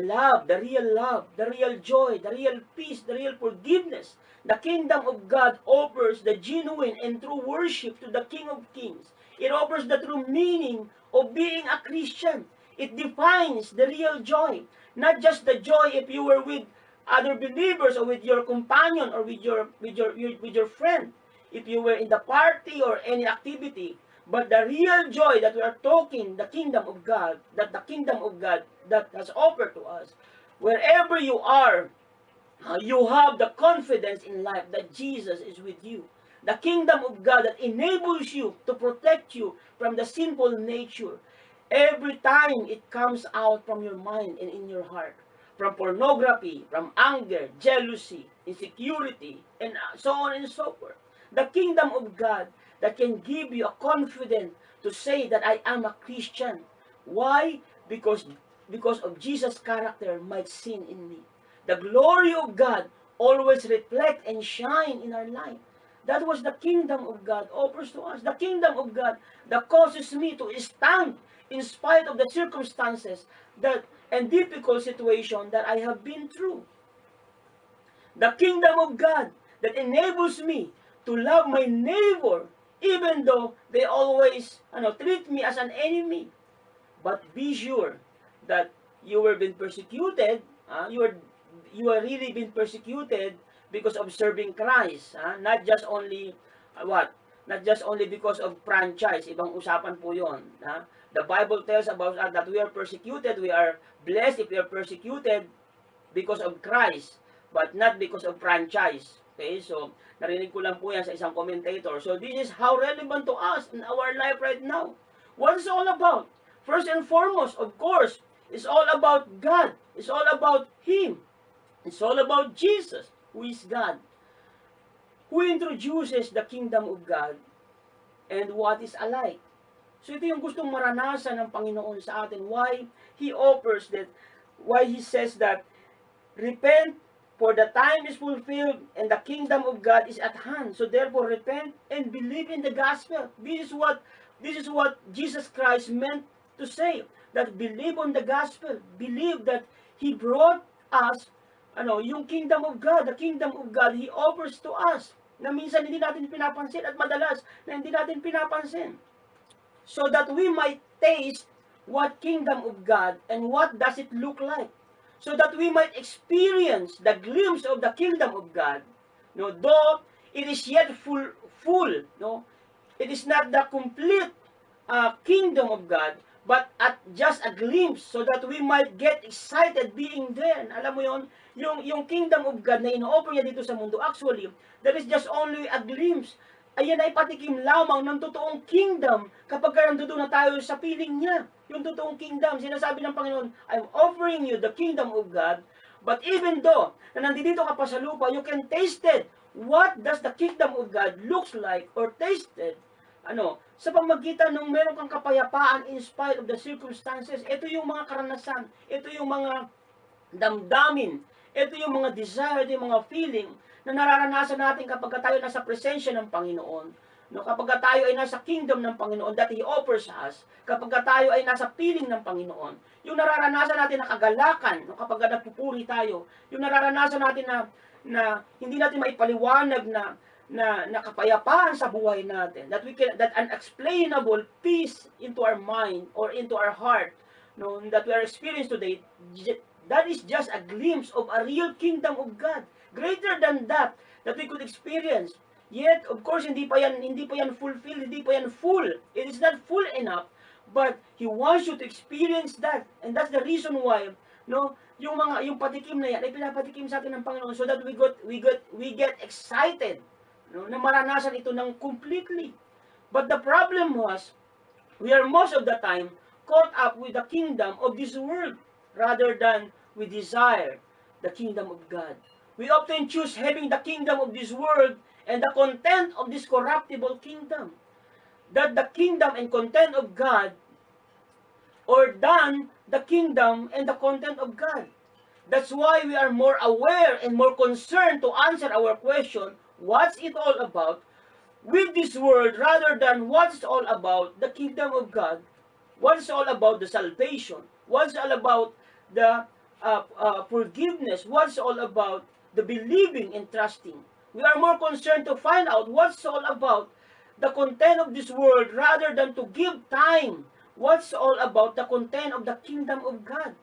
real joy, the real peace, the real forgiveness. The kingdom of God offers the genuine and true worship to the King of Kings. It offers the true meaning of being a Christian. It defines the real joy. Not just the joy if you were with other believers or with your companion or with your friend. If you were in the party or any activity. But the real joy that we are talking, the kingdom of God that has offered to us, wherever you are, you have the confidence in life that Jesus is with you. The kingdom of God that enables you to protect you from the sinful nature. Every time it comes out from your mind and in your heart. From pornography, from anger, jealousy, insecurity, and so on and so forth. The kingdom of God that can give you a confidence to say that I am a Christian. Why? Because of Jesus' character might sin in me. The glory of God always reflect and shine in our life. That was the kingdom of God offers to us. The kingdom of God that causes me to stand in spite of the circumstances and difficult situation that I have been through. The kingdom of God that enables me to love my neighbor even though they always treat me as an enemy. But be sure that you were being persecuted, you are really being persecuted because of serving Christ, not just only not just only because of franchise. Ibang usapan po 'yon. The Bible tells about us that we are persecuted, we are blessed if we are persecuted because of Christ, but not because of franchise. Okay, so narinig ko lang po yan sa isang commentator. So this is how relevant to us in our life right now. What is it all about? First and foremost, of course, it's all about God. It's all about Him. It's all about Jesus, who is God, who introduces the kingdom of God and what is alike. So ito yung gustong maranasan ng Panginoon sa atin. Why He offers that, why He says that, repent, for the time is fulfilled, and the kingdom of God is at hand. So therefore, repent and believe in the gospel. This is what Jesus Christ meant to say. That believe on the gospel. Believe that He brought us, yung kingdom of God. The kingdom of God He offers to us. Na minsan hindi natin pinapansin at madalas na hindi natin pinapansin. So that we might taste what kingdom of God and what does it look like. So that we might experience the glimpse of the kingdom of God. Though it is yet full, it is not the complete kingdom of God, but at just a glimpse, so that we might get excited being there. Alam mo yon, yung kingdom of God na ino-offer niya dito sa mundo, actually, that is just only a glimpse. Ayan ay patikim lamang ng totoong kingdom kapag nandoon na tayo sa piling niya. Yung totoong kingdom, sinasabi ng Panginoon, I'm offering you the kingdom of God, but even though na nandito ka pa sa lupa, you can taste it. What does the kingdom of God looks like or tasted? Sa pamagitan ng meron kang kapayapaan in spite of the circumstances. Ito yung mga karanasan, ito yung mga damdamin, ito yung mga desire, ito yung mga feeling na nararanasan natin kapag tayo nasa presensya ng Panginoon. Kapag tayo ay nasa kingdom ng Panginoon that He offers us, kapag tayo ay nasa piling ng Panginoon, yung nararanasan natin na kagalakan, kapag nagpupuri tayo, yung nararanasan natin na hindi natin maipaliwanag na kapayapaan sa buhay natin, that unexplainable peace into our mind or into our heart, that we are experiencing today, that is just a glimpse of a real kingdom of God. Greater than that we could experience. Yet, of course, hindi pa yan fulfilled, hindi pa yan full. It is not full enough, but He wants you to experience that. And that's the reason why, yung patikim na yan ay pinapatikim sa atin ng Panginoon so that we get excited, na maranasan ito ng completely. But the problem was, we are most of the time caught up with the kingdom of this world rather than we desire the kingdom of God. We often choose having the kingdom of this world and the content of this corruptible kingdom. That the kingdom and content of God, or than the kingdom and the content of God. That's why we are more aware and more concerned to answer our question, what's it all about, with this world rather than what's all about the kingdom of God, what's all about the salvation, what's all about the forgiveness, what's all about the believing and trusting. We are more concerned to find out what's all about the content of this world rather than to give time what's all about the content of the kingdom of God.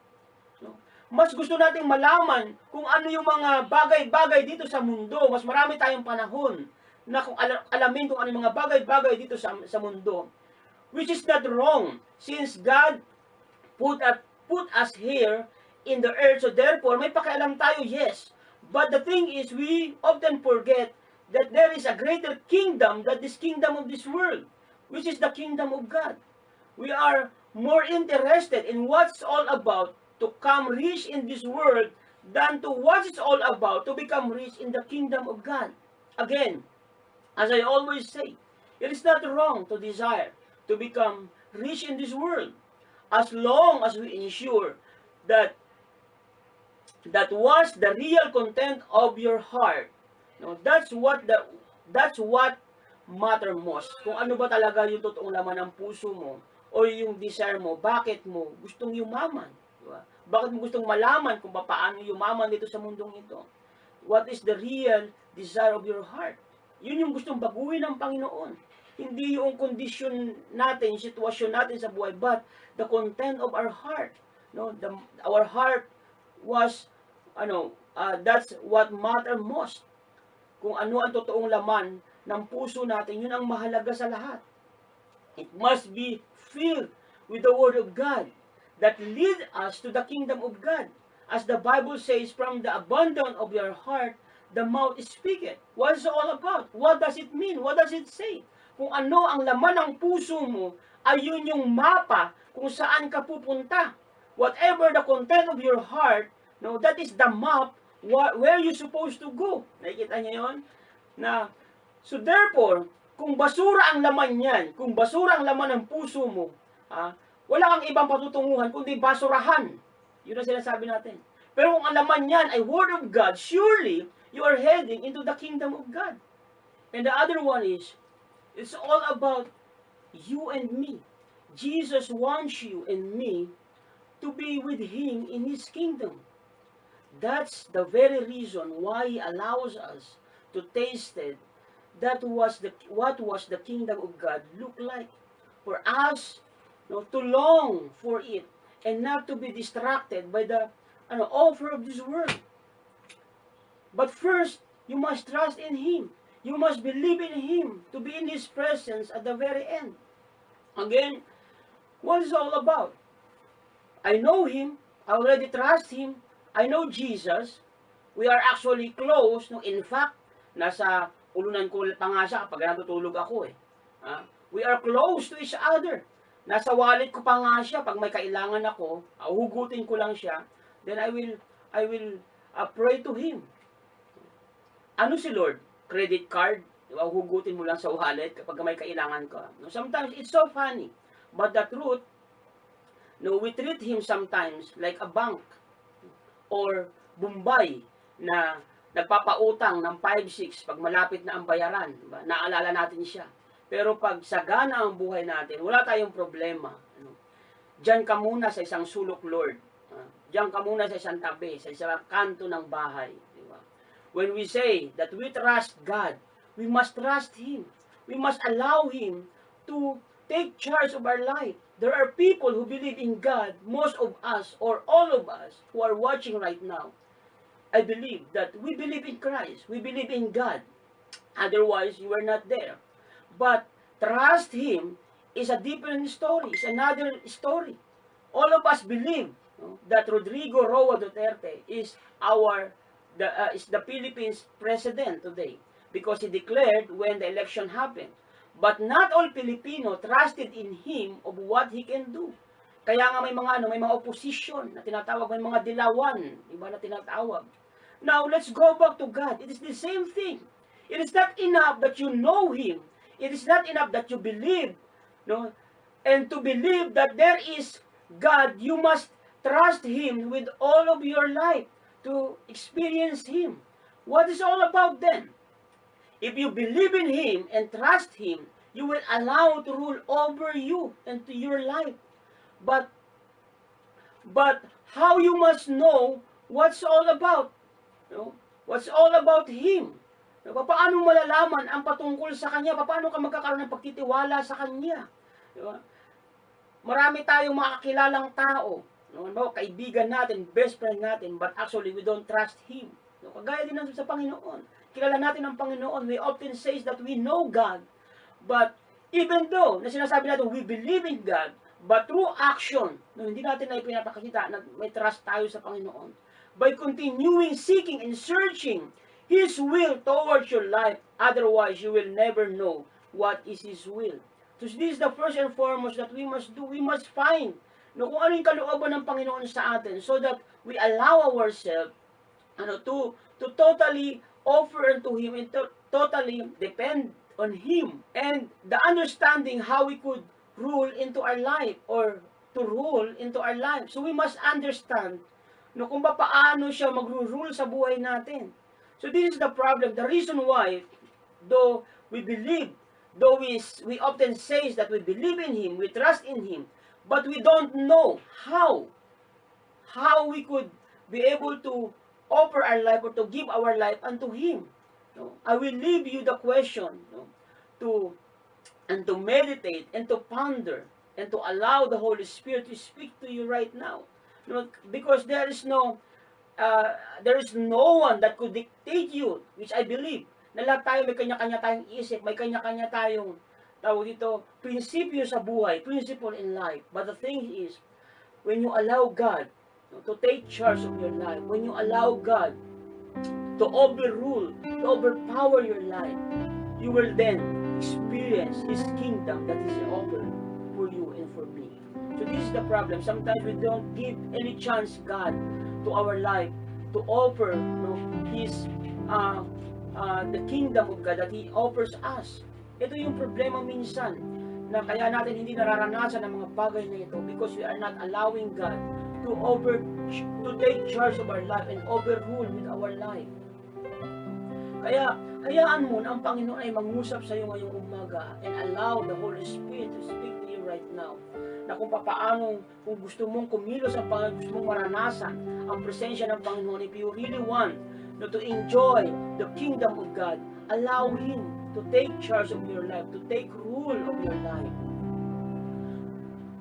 Mas gusto nating malaman kung ano yung mga bagay-bagay dito sa mundo. Mas marami tayong panahon na kung alamin kung ano yung mga bagay-bagay dito sa mundo. Which is not wrong, since God put us here in the earth. So therefore, may pakialam tayo, yes. But the thing is, we often forget that there is a greater kingdom than this kingdom of this world, which is the kingdom of God. We are more interested in what's all about to come rich in this world than to what it's all about to become rich in the kingdom of God. Again, as I always say, it is not wrong to desire to become rich in this world as long as we ensure that was the real content of your heart. That's what matter most. Kung ano ba talaga yung totoong laman ng puso mo o yung desire mo, bakit mo gustong yumaman? Diba? Bakit mo gustong malaman kung paano yumaman dito sa mundong ito? What is the real desire of your heart? Yun yung gustong baguhin ng Panginoon. Hindi yung kondisyon natin, sitwasyon natin sa buhay, but the content of our heart. No, our heart was, that's what matter most. Kung ano ang totoong laman ng puso natin, yun ang mahalaga sa lahat. It must be filled with the Word of God that lead us to the kingdom of God. As the Bible says, from the abundance of your heart, the mouth speaketh. What is it all about? What does it mean? What does it say? Kung ano ang laman ng puso mo, ayun yung mapa kung saan ka pupunta. Whatever the content of your heart, no, that is the map where you're supposed to go. Nakikita niyo yun? So therefore, kung basura ang laman yan, kung basura ang laman ng puso mo, wala kang ibang patutunguhan, kundi basurahan. Yun ang sinasabi natin. Pero kung ang laman yan ay Word of God, surely you are heading into the kingdom of God. And the other one is, it's all about you and me. Jesus wants you and me to be with Him in His kingdom. That's the very reason why He allows us to taste it. What was the kingdom of God look like? For us, to long for it and not to be distracted by the offer of this world. But first, you must trust in Him. You must believe in Him to be in His presence at the very end. Again, what is it all about? I know Him. I already trust Him. I know Jesus. We are actually close. No? In fact, nasa ulunan ko pa nga siya kapag natutulog ako eh. We are close to each other. Nasa wallet ko pa nga siya pag may kailangan ako, hugutin ko lang siya. Then I will pray to Him. Ano si Lord? Credit card? Diba? Hugutin mo lang sa wallet kapag may kailangan ka. No, sometimes it's so funny. But the truth, we treat Him sometimes like a bank or Bombay na nagpapautang ng 5-6 pag malapit na ang bayaran. Diba? Naalala natin siya. Pero pag sagana ang buhay natin, wala tayong problema. Diyan ka muna sa isang sulok, Lord. Diyan ka muna sa isang tabi, sa isang kanto ng bahay. Diba? When we say that we trust God, we must trust Him. We must allow Him to take charge of our life. There are people who believe in God, most of us or all of us who are watching right now. I believe that we believe in Christ. We believe in God. Otherwise, you are not there. But trust Him is a different story. It's another story. All of us believe that Rodrigo Roa Duterte is the Philippines president today because he declared when the election happened. But not all Filipino trusted in him of what he can do. Kaya nga may mga opposition na tinatawag, may mga dilawan, iba na tinatawag. Now, let's go back to God. It is the same thing. It is not enough that you know Him. It is not enough that you believe. And to believe that there is God, you must trust Him with all of your life to experience Him. What is all about then? If you believe in Him and trust Him, you will allow to rule over you and to your life. But how you must know what's all about? What's all about Him? Paano malalaman ang patungkol sa Kanya? Paano ka magkakaroon ng pagtitiwala sa Kanya? Diba? Marami tayong makakilalang tao, kaibigan natin, best friend natin, but actually we don't trust Him. Kagaya din sa Panginoon. Kilala natin ang Panginoon. We often say that we know God, but even though na sinasabi natin we believe in God, but through action, hindi natin na ipinapakita na may trust tayo sa Panginoon. By continuing seeking and searching His will towards your life. Otherwise, you will never know what is His will. So this is the first and foremost that we must do. We must find kung ano yung kalooban ng Panginoon sa atin so that we allow ourselves to totally offer unto Him and to totally depend on Him. And the understanding how we could rule into our life or to rule into our life. So we must understand kung paano siya mag-rule sa buhay natin. So this is the problem. The reason why, though we believe, though we often say that we believe in Him, we trust in Him, but we don't know how we could be able to offer our life or to give our life unto Him. No? I will leave you the question, no? to meditate and to ponder and to allow the Holy Spirit to speak to you right now. No? Because there is no one that could dictate you, which I believe. Na lahat tayo may kanya-kanya tayong isip, may kanya-kanya tayong tawag dito, prinsipyo sa buhay, principle in life. But the thing is, when you allow God to take charge of your life, when you allow God to overrule, to overpower your life, you will then experience His kingdom that is offered for you and for me. So this is the problem. Sometimes we don't give any chance God to our life to offer, His the kingdom of God that He offers us. Ito yung problema minsan na kaya natin hindi nararanasan ang mga bagay na ito because we are not allowing God to take charge of our life and overrule with our life. Kaya hayaan mo na ang Panginoon ay mangusap sa iyo ngayong umaga and allow the Holy Spirit to speak to you right now. Na kung gusto mong kumilos ang Panginoon, gusto mong maranasan ang presensya ng Panginoon, if you really want to enjoy the kingdom of God, allow Him to take charge of your life, to take rule of your life.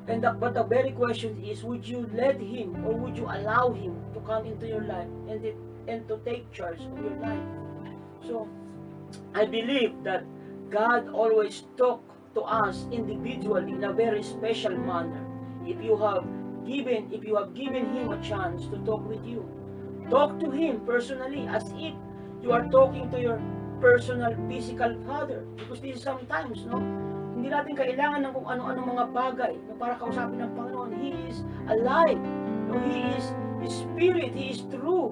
But the very question is, would you let Him or would you allow Him to come into your life and to take charge of your life? So, I believe that God always talks to us individually in a very special manner. If you have given Him a chance to talk with you, talk to Him personally as if you are talking to your personal physical father. Because this is sometimes, hindi natin kailangan ng kung ano-ano mga bagay para kausapin ng Panginoon. He is alive. He is Spirit. He is true.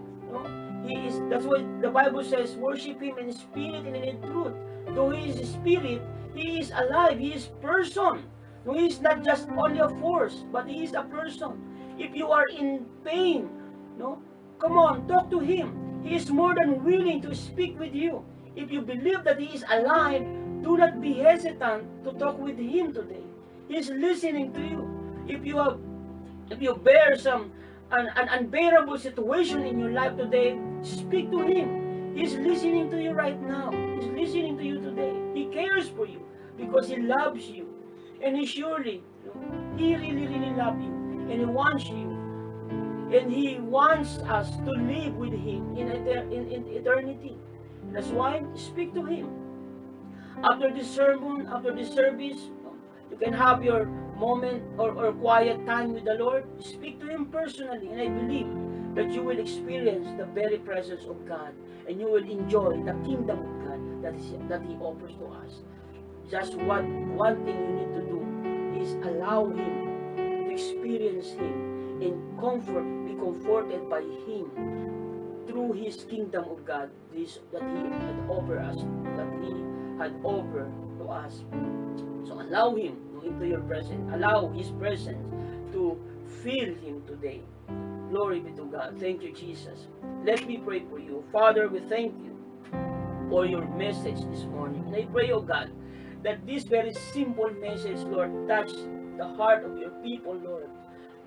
That's why the Bible says, worship Him in spirit and in truth. Though He is Spirit, He is alive. He is person. He is not just only a force, but He is a person. If you are in pain, come on, talk to Him. He is more than willing to speak with you. If you believe that He is alive, do not be hesitant to talk with Him today. He is listening to you. If you bear an unbearable situation in your life today, speak to Him. He is listening to you right now. He is listening to you today. He cares for you because He loves you. And He surely, He really, really loves you. And He wants you. And He wants us to live with Him in eternity. That's why, speak to Him. After this sermon, after this service, you can have your moment or quiet time with the Lord. Speak to Him personally. And I believe that you will experience the very presence of God. And you will enjoy the kingdom of God that He offers to us. Just one thing you need to do is allow Him to experience Him and be comforted by Him through His kingdom of God that He had offered us, to us. So allow Him into your presence. Allow His presence to fill Him today. Glory be to God. Thank you, Jesus. Let me pray for you. Father, we thank you for your message this morning. And I pray, oh God, that this very simple message, Lord, touch the heart of your people, Lord.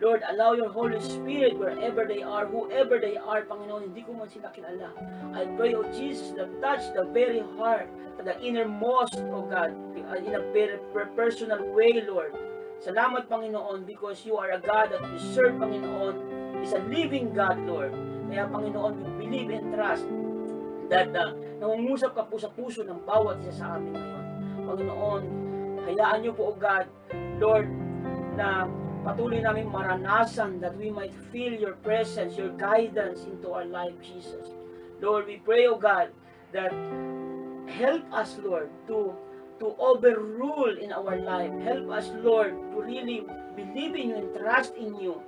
Lord, allow your Holy Spirit wherever they are, whoever they are, Panginoon, hindi ko man sila kilala. I pray, oh Jesus, that touch the very heart, the innermost, oh God, in a very personal way, Lord. Salamat, Panginoon, because you are a God that we serve, Panginoon, is a living God, Lord. Kaya, Panginoon, we believe and trust that nangungusap ka po sa puso ng bawat isa sa amin ngayon. Panginoon, hayaan niyo po, oh God, Lord, na patuloy namin maranasan that we might feel your presence, your guidance into our life, Jesus. Lord, we pray, oh God, that help us, Lord, to overrule in our life. Help us, Lord, to really believe in you and trust in you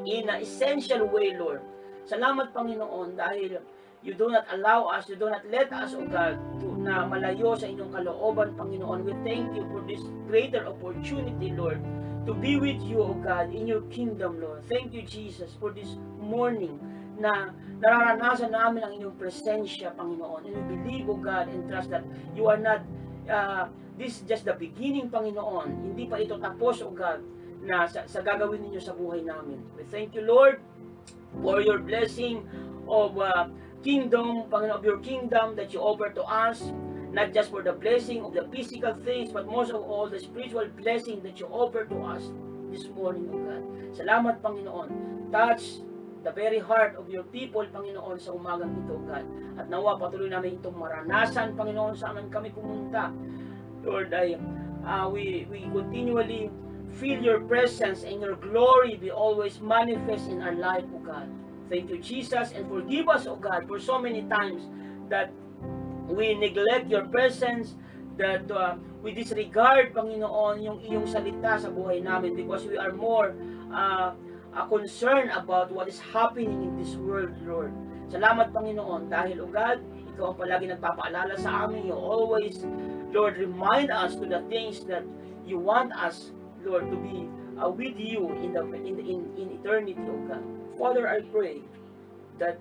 in an essential way, Lord. Salamat, Panginoon, dahil you do not allow us, you do not let us, oh God, na malayo sa inyong kalooban, Panginoon. We thank you for this greater opportunity, Lord, to be with you, O God, in your kingdom, Lord. Thank you, Jesus, for this morning na nararanasan namin ang inyong presensya, Panginoon. And we believe, O God, and trust that you are not, this is just the beginning, Panginoon. Hindi pa ito tapos, O God, na sa gagawin ninyo sa buhay namin. We thank you, Lord, for your blessing of kingdom, Panginoon, of your kingdom that you offer to us, not just for the blessing of the physical things, but most of all, the spiritual blessing that you offer to us this morning, O God. Salamat, Panginoon. Touch the very heart of your people, Panginoon, sa umagang ito, God. At nawa, patuloy namin itong maranasan, Panginoon, saan kami pumunta. Lord, we continually feel your presence and your glory be always manifest in our life, O God. Thank you, Jesus, and forgive us, O God, for so many times that we neglect your presence, that we disregard, Panginoon, yung iyong salita sa buhay namin because we are more concerned about what is happening in this world, Lord. Salamat, Panginoon, dahil, O God, ikaw ang palagi nagpapaalala sa amin. You always, Lord, remind us to the things that you want us, Lord, to be with you in eternity, O God. Father, I pray that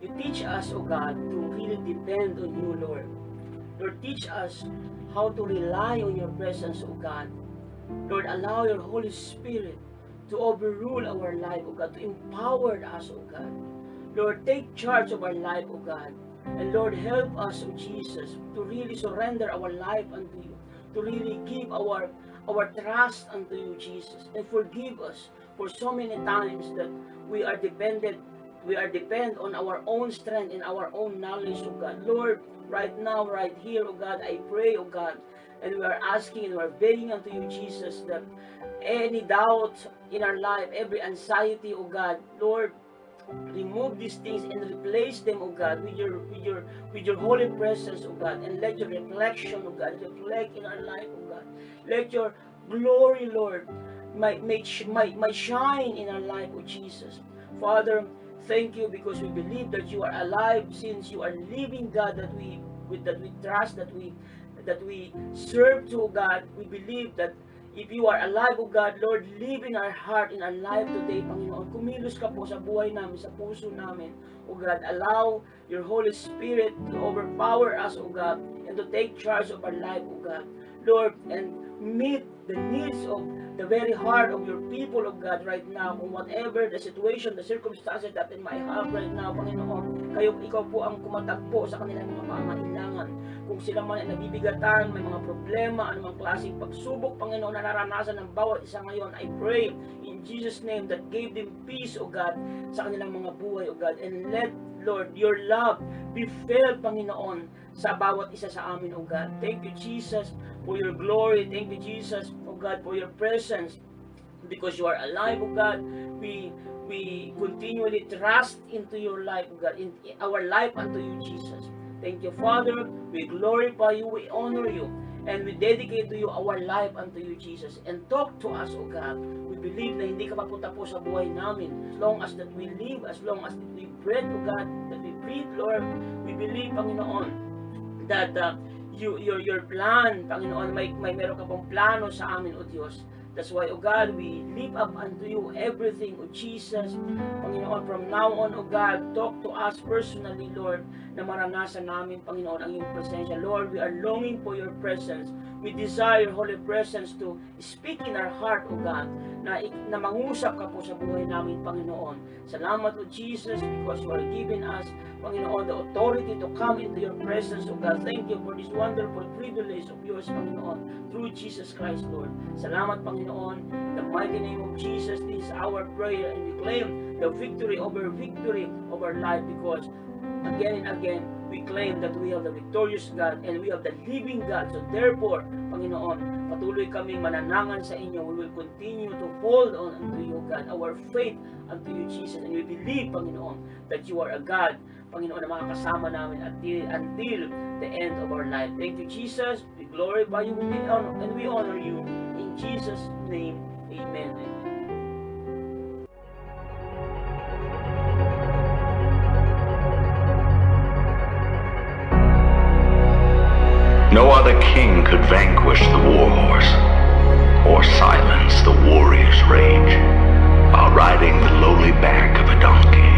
you teach us, O God, to really depend on you, Lord. Lord, teach us how to rely on your presence, O God. Lord, allow your Holy Spirit to overrule our life, O God, to empower us, O God. Lord, take charge of our life, O God. And Lord, help us, O Jesus, to really surrender our life unto you, to really give our trust unto you, Jesus, and forgive us for so many times that we are depend on our own strength and our own knowledge, O God. Lord, right now, right here, O God, I pray, O God, and we are asking and we are begging unto you, Jesus, that any doubt in our life, every anxiety, O God, Lord, remove these things and replace them, O God, with your holy presence, O God, and let your reflection, O God, reflect in our life, O God. Let your glory, Lord, might shine in our life, O Jesus. Father, thank you because we believe that you are alive, since you are living God that we trust, that we serve to, O God. We believe that if you are alive, O God, Lord, live in our heart, in our life today, Panginoon. Kumilos ka po sa buhay namin, sa puso namin, O God. Allow your Holy Spirit to overpower us, O God, and to take charge of our life, O God. Lord, and meet the needs of the very heart of your people, of God, right now, kung whatever the situation, the circumstances that they might have right now, Panginoon, ikaw po ang kumatagpo sa kanilang mga pangangailangan. Kung sila man ay nabibigatan, may mga problema, anumang klaseng pagsubok, Panginoon, na naranasan ng bawat isa ngayon, I pray in Jesus' name that gave them peace, O God, sa kanilang mga buhay, O God, and let, Lord, your love be felt, Panginoon, sa bawat isa sa amin, O God. Thank you, Jesus, for your glory. Thank you, Jesus, O God, for your presence. Because you are alive, O God, we continually trust into your life, O God, in our life unto you, Jesus. Thank you, Father. We glorify you, we honor you, and we dedicate to you our life unto you, Jesus. And talk to us, O God. We believe na hindi ka papunta sa buhay namin. As long as that we live, as long as that we breathe, O God, that we breathe, Lord, we believe, Panginoon, that your plan, Panginoon, may meron ka pong plano sa amin, O Diyos. That's why, O God, we lift up unto you everything, O Jesus. Panginoon, from now on, O God, talk to us personally, Lord, na maranasan namin, Panginoon, ang iyong presensya. Lord, we are longing for your presence. We desire your holy presence to speak in our heart, O God, na mangusap ka po sa buhay namin, Panginoon. Salamat, O Jesus, because you are giving us, Panginoon, the authority to come into your presence, O God. Thank you for this wonderful privilege of yours, Panginoon, through Jesus Christ, Lord. Salamat, Panginoon. In the mighty name of Jesus, this is our prayer, and we claim the victory of our life, because again and again, we claim that we have the victorious God and we have the living God. So therefore, Panginoon, patuloy kaming mananangan sa inyo. We will continue to hold on unto you, God, our faith unto you, Jesus. And we believe, Panginoon, that you are a God, Panginoon, na makakasama namin until the end of our life. Thank you, Jesus. We glorify you and we honor you. In Jesus' name, amen. Amen. No other king could vanquish the war horse or silence the warrior's rage while riding the lowly back of a donkey.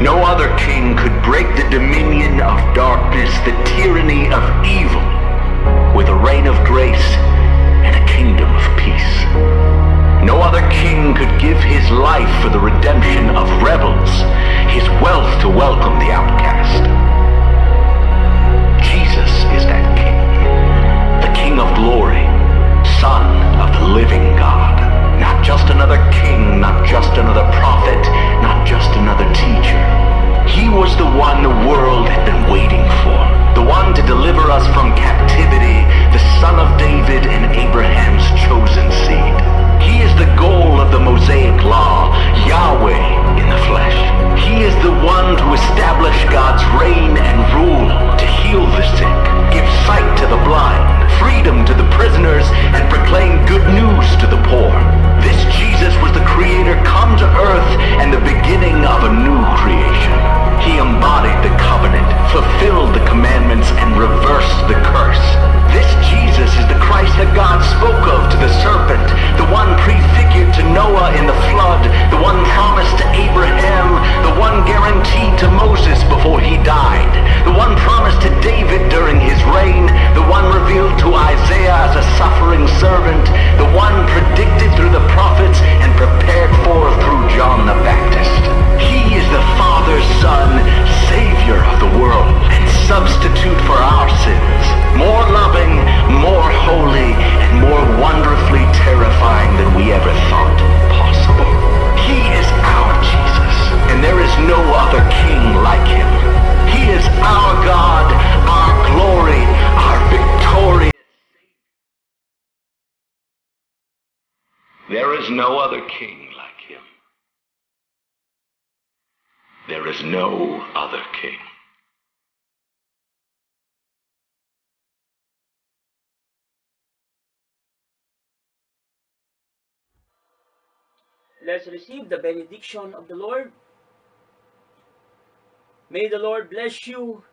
No other king could break the dominion of darkness, the tyranny of evil, with a reign of grace and a kingdom of peace. No other king could give his life for the redemption of rebels, his wealth to servant, the one predicted through the prophets and prepared for through John the Baptist. He is the Father's Son, Savior of the world, and substitute for our sins. More loving, more holy, and more wonderfully terrifying than we ever thought possible. He is our Jesus, and there is no other king like him. He is our God, our glory, our victorious. There is no other king like him. There is no other king. Let's receive the benediction of the Lord. May the Lord bless you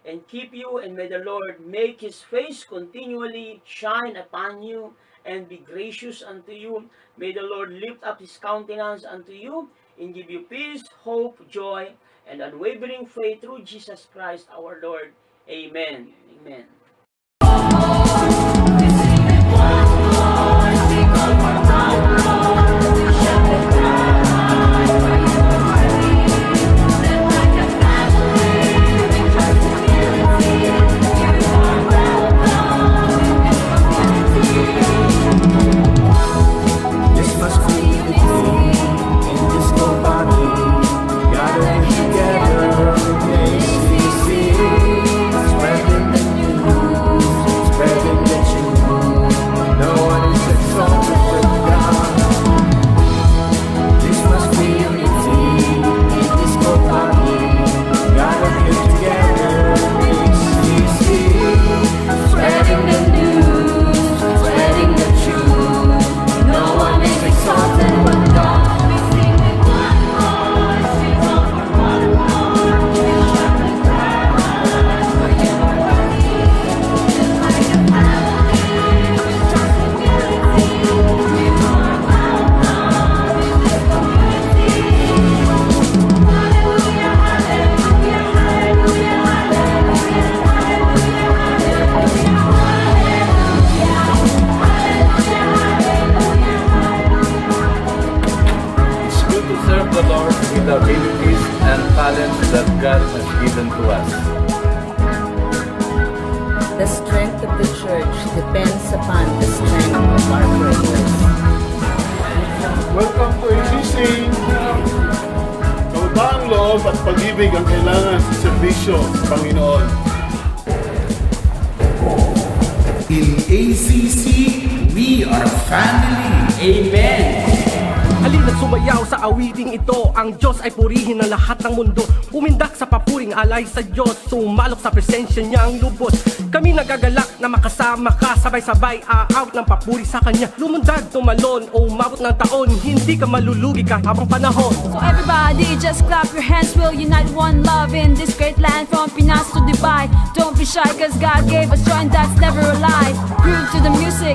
and keep you, and may the Lord make his face continually shine upon you and be gracious unto you. May the Lord lift up his countenance unto you and give you peace, hope, joy, and unwavering faith through Jesus Christ our Lord. Amen. Amen. The abilities and talents that God has given to us. The strength of the church depends upon the strength of our prayers. Welcome to ACC. Kautaang loob at pag-ibig ang kailangan sa serbisyo sa Panginoon. In ACC, we are family. Amen. Halina't sumayaw sa awiting ito. Ang Diyos ay purihin ng lahat ng mundo. Umindak sa papuring alay sa Diyos. Sumalok sa presensya niya ang lubos. Kami nagagalak na makasama ka. Sabay-sabay aaw ng papuri sa Kanya. Lumundag, tumalon o umabot ng taon. Hindi ka malulugi kahit habang panahon. So everybody, just clap your hands. We'll unite one love in this great land from Pinas to Dubai. Don't be shy, cause God gave us joy and that's never a lie. Groove to the music,